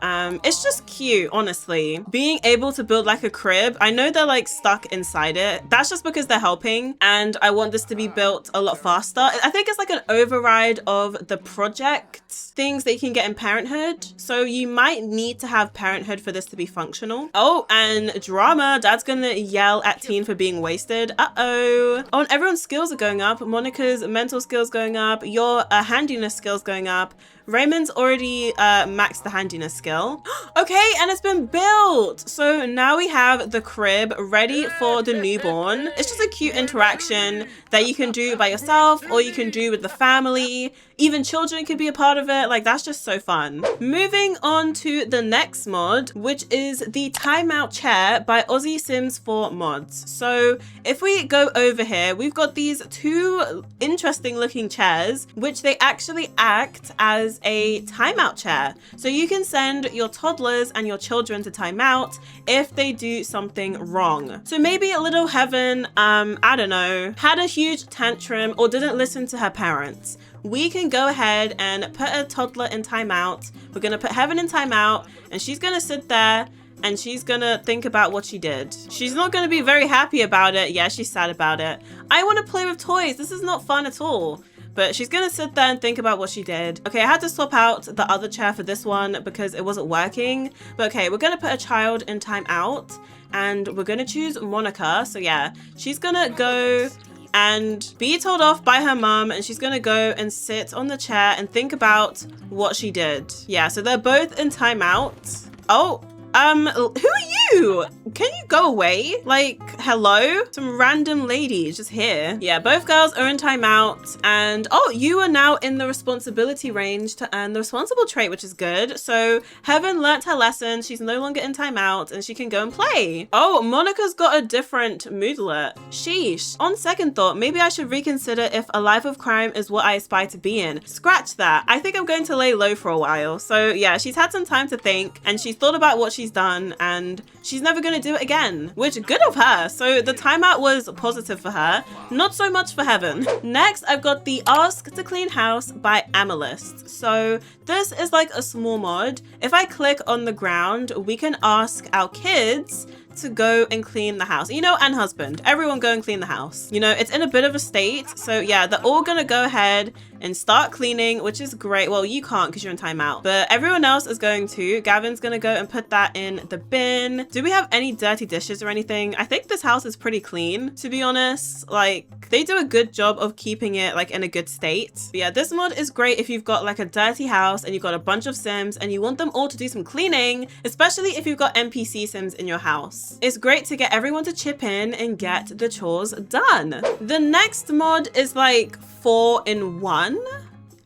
it's just cute, honestly. Being able to build like a crib, I know they're like stuck inside it. That's just because they're helping, and I want this to be built a lot faster. I think it's like an override of the project things that you can get in Parenthood. So you might need to have Parenthood for this to be functional. Oh, and drama. Dad's gonna yell at Teen for being wasted. Oh, and everyone's skills are going up. Monica's mental skills going up. Your handiness skills going up. Raymond's already maxed the handiness skill. Okay, and it's been built. So now we have the crib ready for the newborn. It's just a cute interaction that you can do by yourself, or you can do with the family. Even children could be a part of it. Like, that's just so fun. Moving on to the next mod, which is the timeout chair by Aussie Sims 4 mods. So if we go over here, we've got these two interesting looking chairs, which they actually act as a timeout chair. So you can send your toddlers and your children to timeout if they do something wrong. So maybe a little Heaven, I don't know, had a huge tantrum or didn't listen to her parents. We can go ahead and put a toddler in timeout. We're gonna put Heaven in timeout, and she's gonna sit there and she's gonna think about what she did. She's not gonna be very happy about it. Yeah, she's sad about it. I want to play with toys. This is not fun at all. But she's gonna sit there and think about what she did. Okay, I had to swap out the other chair for this one because it wasn't working. But okay, we're gonna put a child in timeout, and we're gonna choose Monica. So yeah, she's gonna go and be told off by her mum, and she's gonna go and sit on the chair and think about what she did. Yeah, so they're both in timeout. Oh, who are you? Can you go away? Like, hello? Some random lady just here. Yeah, both girls are in timeout, and oh, you are now in the responsibility range to earn the responsible trait, which is good. So Heaven learnt her lesson. She's no longer in timeout, and she can go and play. Oh, Monica's got a different moodlet. Sheesh. On second thought, maybe I should reconsider if a life of crime is what I aspire to be in. Scratch that. I think I'm going to lay low for a while. So yeah, she's had some time to think, and she's thought about what she she's done and she's never gonna do it again, which good of her. So the timeout was positive for her, not so much for Heaven. Next, I've got the Ask to Clean House by Amethyst. So this is like a small mod. If I click on the ground, we can ask our kids to go and clean the house, you know, and husband, everyone go and clean the house. You know, it's in a bit of a state, so yeah, they're all gonna go ahead and start cleaning, which is great. Well, you can't because you're in timeout, but everyone else is going to. Gavin's gonna go and put that in the bin. Do we have any dirty dishes or anything? I think this house is pretty clean, to be honest. Like, they do a good job of keeping it like in a good state. But yeah, this mod is great if you've got like a dirty house and you've got a bunch of Sims and you want them all to do some cleaning, especially if you've got NPC Sims in your house. It's great to get everyone to chip in and get the chores done. The next mod is like 4-in-1,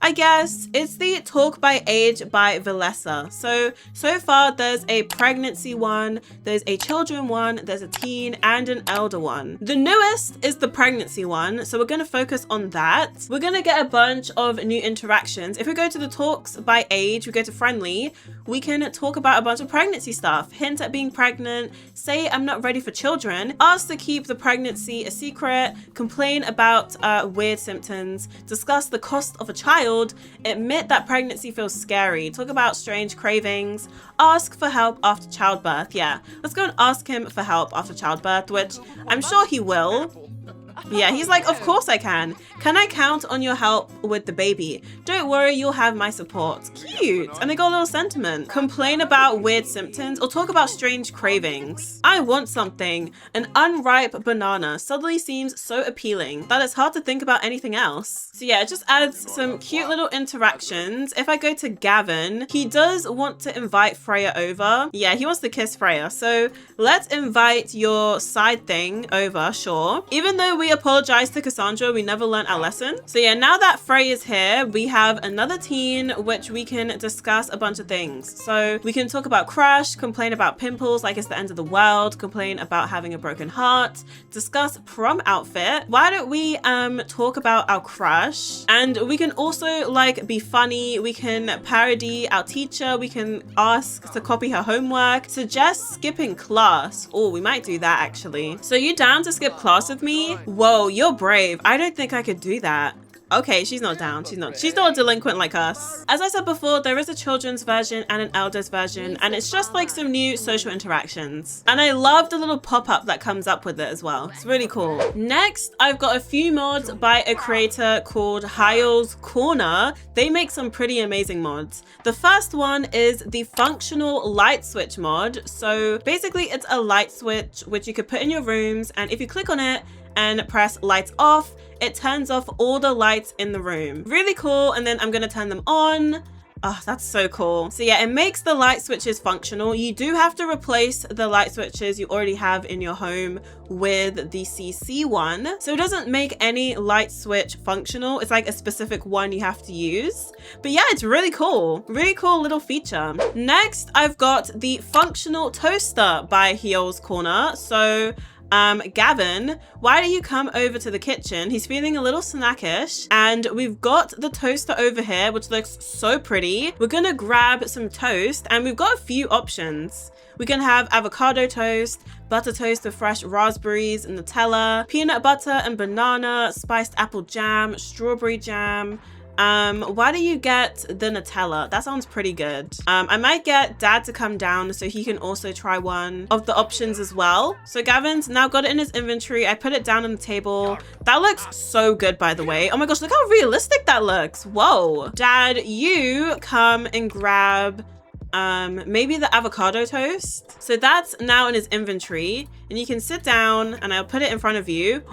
I guess. It's the Talk by Age by Valessa. So far there's a pregnancy one, there's a children one, there's a teen and an elder one. The newest is the pregnancy one, so we're going to focus on that. We're going to get a bunch of new interactions. If we go to the Talks by Age, we go to friendly, we can talk about a bunch of pregnancy stuff, hint at being pregnant, say I'm not ready for children, ask to keep the pregnancy a secret, complain about weird symptoms, discuss the cost of a child, admit that pregnancy feels scary, talk about strange cravings, ask for help after childbirth. Yeah, let's go and ask him for help after childbirth, which I'm sure he will. Yeah, he's like, of course I can. Can I count on your help with the baby? Don't worry, you'll have my support. Cute. And they got a little sentiment. Complain about weird symptoms or talk about strange cravings. I want something. An unripe banana suddenly seems so appealing that it's hard to think about anything else. So yeah, it just adds some cute little interactions. If I go to Gavin, he does want to invite Freya over. Yeah, he wants to kiss Freya. So let's invite your side thing over, sure. Even though we apologize to Cassandra, we never learned our lesson. So yeah, now that Frey is here, we have another teen which we can discuss a bunch of things. So we can talk about crush, complain about pimples like it's the end of the world, complain about having a broken heart, discuss prom outfit. Why don't we talk about our crush? And we can also like be funny, we can parody our teacher, we can ask to copy her homework, suggest skipping class. Oh, we might do that actually. So you down to skip class with me? Whoa, you're brave. I don't think I could do that. Okay, she's not down. She's not a delinquent like us. As I said before, there is a children's version and an elders version, and it's just like some new social interactions. And I love the little pop-up that comes up with it as well. It's really cool. Next, I've got a few mods by a creator called Hyle's Corner. They make some pretty amazing mods. The first one is the functional light switch mod. So basically it's a light switch which you could put in your rooms, and if you click on it and press lights off, it turns off all the lights in the room. Really cool. And then I'm gonna turn them on. Oh, that's so cool. So yeah, it makes the light switches functional. You do have to replace the light switches you already have in your home with the CC one. So it doesn't make any light switch functional. It's like a specific one you have to use. But yeah, it's really cool. Really cool little feature. Next, I've got the functional toaster by Hyle's Corner. So Gavin, why don't you come over to the kitchen? He's feeling a little snackish, and we've got the toaster over here, which looks so pretty. We're gonna grab some toast, and we've got a few options. We can have avocado toast, butter toast with fresh raspberries and Nutella, peanut butter and banana, spiced apple jam, strawberry jam. Why do you get the Nutella? That sounds pretty good. I might get Dad to come down so he can also try one of the options as well. So Gavin's now got it in his inventory. I put it down on the table. That looks so good, by the way. Oh my gosh, look how realistic that looks. Whoa. Dad, you come and grab maybe the avocado toast. So that's now in his inventory, and you can sit down and I'll put it in front of you.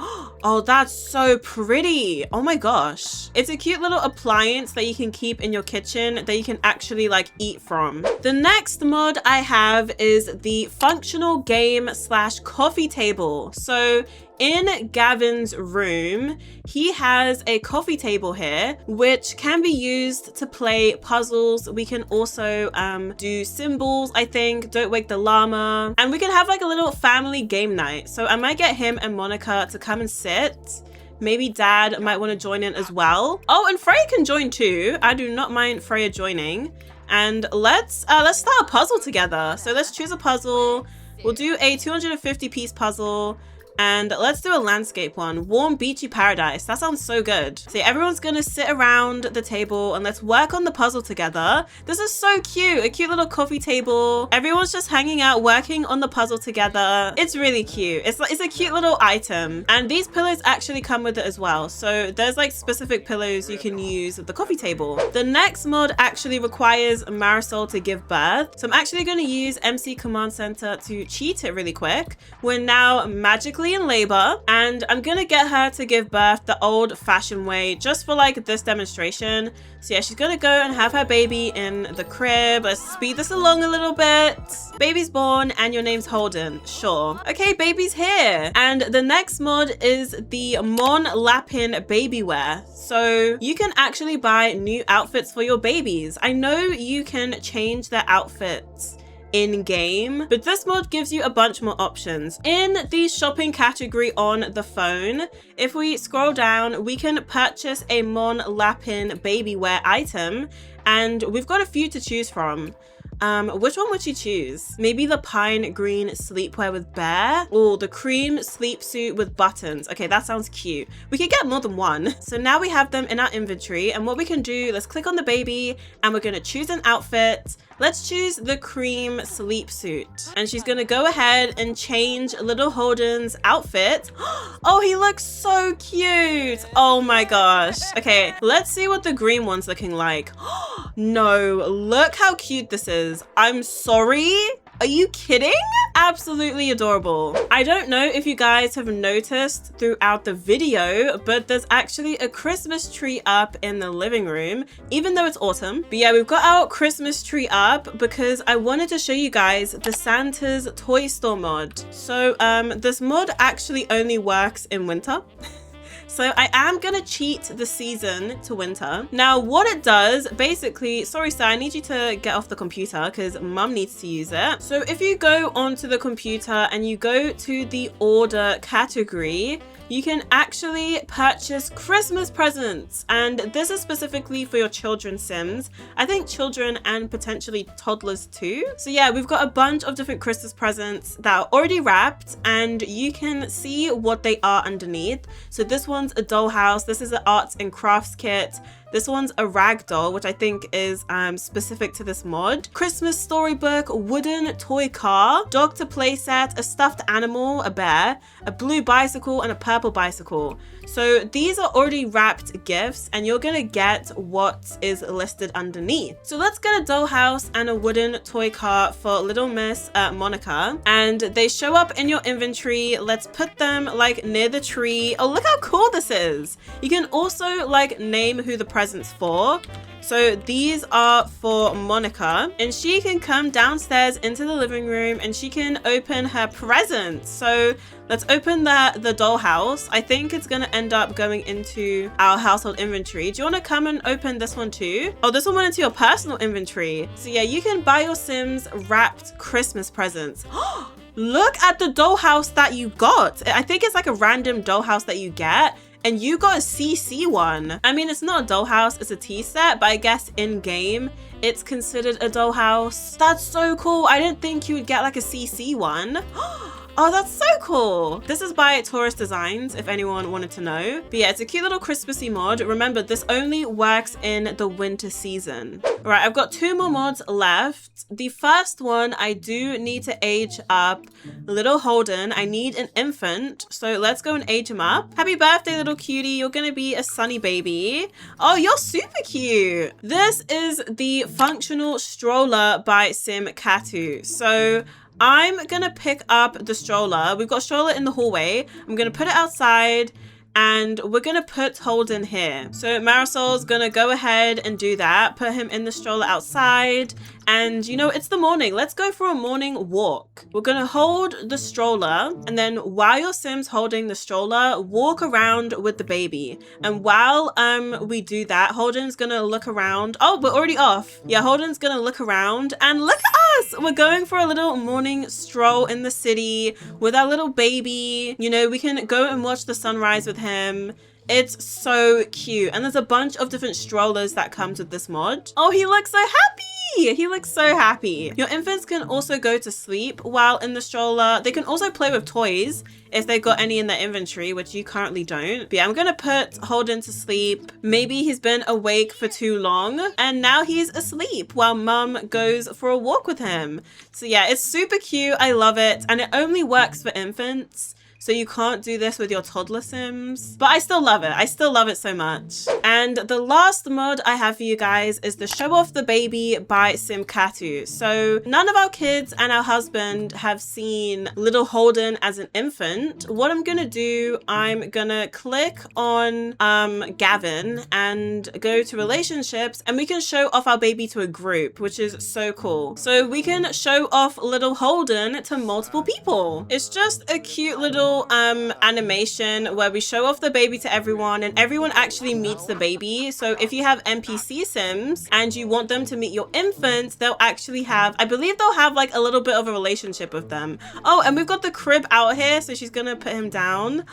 Oh, that's so pretty. Oh my gosh. It's a cute little appliance that you can keep in your kitchen that you can actually like eat from. The next mod I have is the functional game / coffee table. So in Gavin's room, he has a coffee table here, which can be used to play puzzles. We can also do symbols, I think, don't wake the llama, and we can have like a little family game night. So I might get him and Monica to come and sit. Maybe dad might want to join in as well. Oh, and Freya can join too. I do not mind Freya joining. And let's start a puzzle together. So let's choose a puzzle. We'll do a 250 piece puzzle. And let's do a landscape one. Warm, beachy paradise. That sounds so good. So yeah, everyone's gonna sit around the table and let's work on the puzzle together. This is so cute. A cute little coffee table. Everyone's just hanging out, working on the puzzle together. It's really cute. It's a cute little item. And these pillows actually come with it as well. So there's like specific pillows you can use at the coffee table. The next mod actually requires Marisol to give birth. So I'm actually gonna use MC Command Center to cheat it really quick. We're now magically in labor and I'm gonna get her to give birth the old-fashioned way just for like this demonstration. So yeah, she's gonna go and have her baby in the crib. Let's speed this along a little bit. Baby's born and your name's Holden. Sure. Okay, baby's here. And the next mod is the Mon Lapin baby wear. So you can actually buy new outfits for your babies. I know you can change their outfits in game, but this mod gives you a bunch more options. In the shopping category on the phone, if we scroll down, we can purchase a Mon Lapin baby wear item, and we've got a few to choose from. Which one would you choose? Maybe the pine green sleepwear with bear, or the cream sleep suit with buttons. Okay, that sounds cute. We could get more than one. So now we have them in our inventory, and what we can do, let's click on the baby and we're gonna choose an outfit. Let's choose the cream sleep suit. And she's gonna go ahead and change little Holden's outfit. Oh, he looks so cute. Oh my gosh. Okay, let's see what the green one's looking like. No, look how cute this is. I'm sorry. Are you kidding? Absolutely adorable. I don't know if you guys have noticed throughout the video, but there's actually a Christmas tree up in the living room, even though it's autumn. But yeah, we've got our Christmas tree up because I wanted to show you guys the Santa's Toy Store mod. So this mod actually only works in winter. So I am gonna cheat the season to winter. Now what it does, basically, sorry sir, I need you to get off the computer because mum needs to use it. So if you go onto the computer and you go to the order category, you can actually purchase Christmas presents, and this is specifically for your children's Sims. I think children and potentially toddlers too. So yeah, we've got a bunch of different Christmas presents that are already wrapped, and you can see what they are underneath. So this one's a dollhouse, this is an arts and crafts kit, this one's a rag doll, which I think is specific to this mod. Christmas storybook, wooden toy car, dog to play set, a stuffed animal, a bear, a blue bicycle, and a purple bicycle. So these are already wrapped gifts, and you're gonna get what is listed underneath. So let's get a dollhouse and a wooden toy car for little Miss Monica, and they show up in your inventory. Let's put them like near the tree. Oh, look how cool this is. You can also like name who the present's for. So these are for Monica, and she can come downstairs into the living room and she can open her presents. So let's open the dollhouse. I think it's gonna end up going into our household inventory. Do you want to come and open this one too? Oh, this one went into your personal inventory. So yeah, you can buy your Sims wrapped Christmas presents. Look at the dollhouse that you got. I think it's like a random dollhouse that you get. And you got a CC one. I mean, it's not a dollhouse, it's a tea set, but I guess in game, it's considered a dollhouse. That's so cool. I didn't think you would get like a CC one. Oh, that's so cool. This is by Taurus Designs, if anyone wanted to know. But yeah, it's a cute little Christmassy mod. Remember, this only works in the winter season. All right, I've got 2 more mods left. The first one, I do need to age up little Holden. I need an infant, so let's go and age him up. Happy birthday, little cutie. You're gonna be a sunny baby. Oh, you're super cute. This is the functional stroller by Sim Katu. So I'm gonna pick up the stroller. We've got a stroller in the hallway. I'm gonna put it outside and we're gonna put Holden here. So Marisol's gonna go ahead and do that. Put him in the stroller outside. And you know, it's the morning. Let's go for a morning walk. We're gonna hold the stroller, and then while your Sim's holding the stroller, walk around with the baby. And while we do that, Holden's gonna look around. Oh, we're already off. Yeah, Holden's gonna look around, and look at us! We're going for a little morning stroll in the city with our little baby. You know, we can go and watch the sunrise with him. It's so cute. And there's a bunch of different strollers that comes with this mod. Oh, he looks so happy. He looks so happy. Your infants can also go to sleep while in the stroller. They can also play with toys if they've got any in their inventory, which you currently don't. But yeah, I'm gonna put Holden to sleep. Maybe he's been awake for too long and now he's asleep while mum goes for a walk with him. So yeah, it's super cute. I love it. And it only works for infants. So you can't do this with your toddler Sims, but I still love it. I still love it so much. And the last mod I have for you guys is the Show Off the Baby by Simkatu. So none of our kids and our husband have seen little Holden as an infant. What I'm gonna do, I'm gonna click on Gavin and go to relationships, and we can show off our baby to a group, which is so cool. So we can show off little Holden to multiple people. It's just a cute little animation where we show off the baby to everyone and everyone actually meets the baby. So if you have NPC Sims and you want them to meet your infants, they'll actually have, I believe they'll have like a little bit of a relationship with them. Oh, and we've got the crib out here, so she's gonna put him down.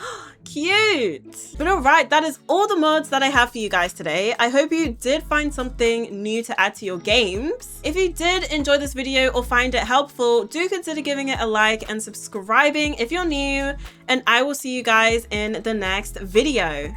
Cute. But all right, that is all the mods that I have for you guys today. I hope you did find something new to add to your games. If you did enjoy this video or find it helpful, do consider giving it a like and subscribing if you're new, and I will see you guys in the next video.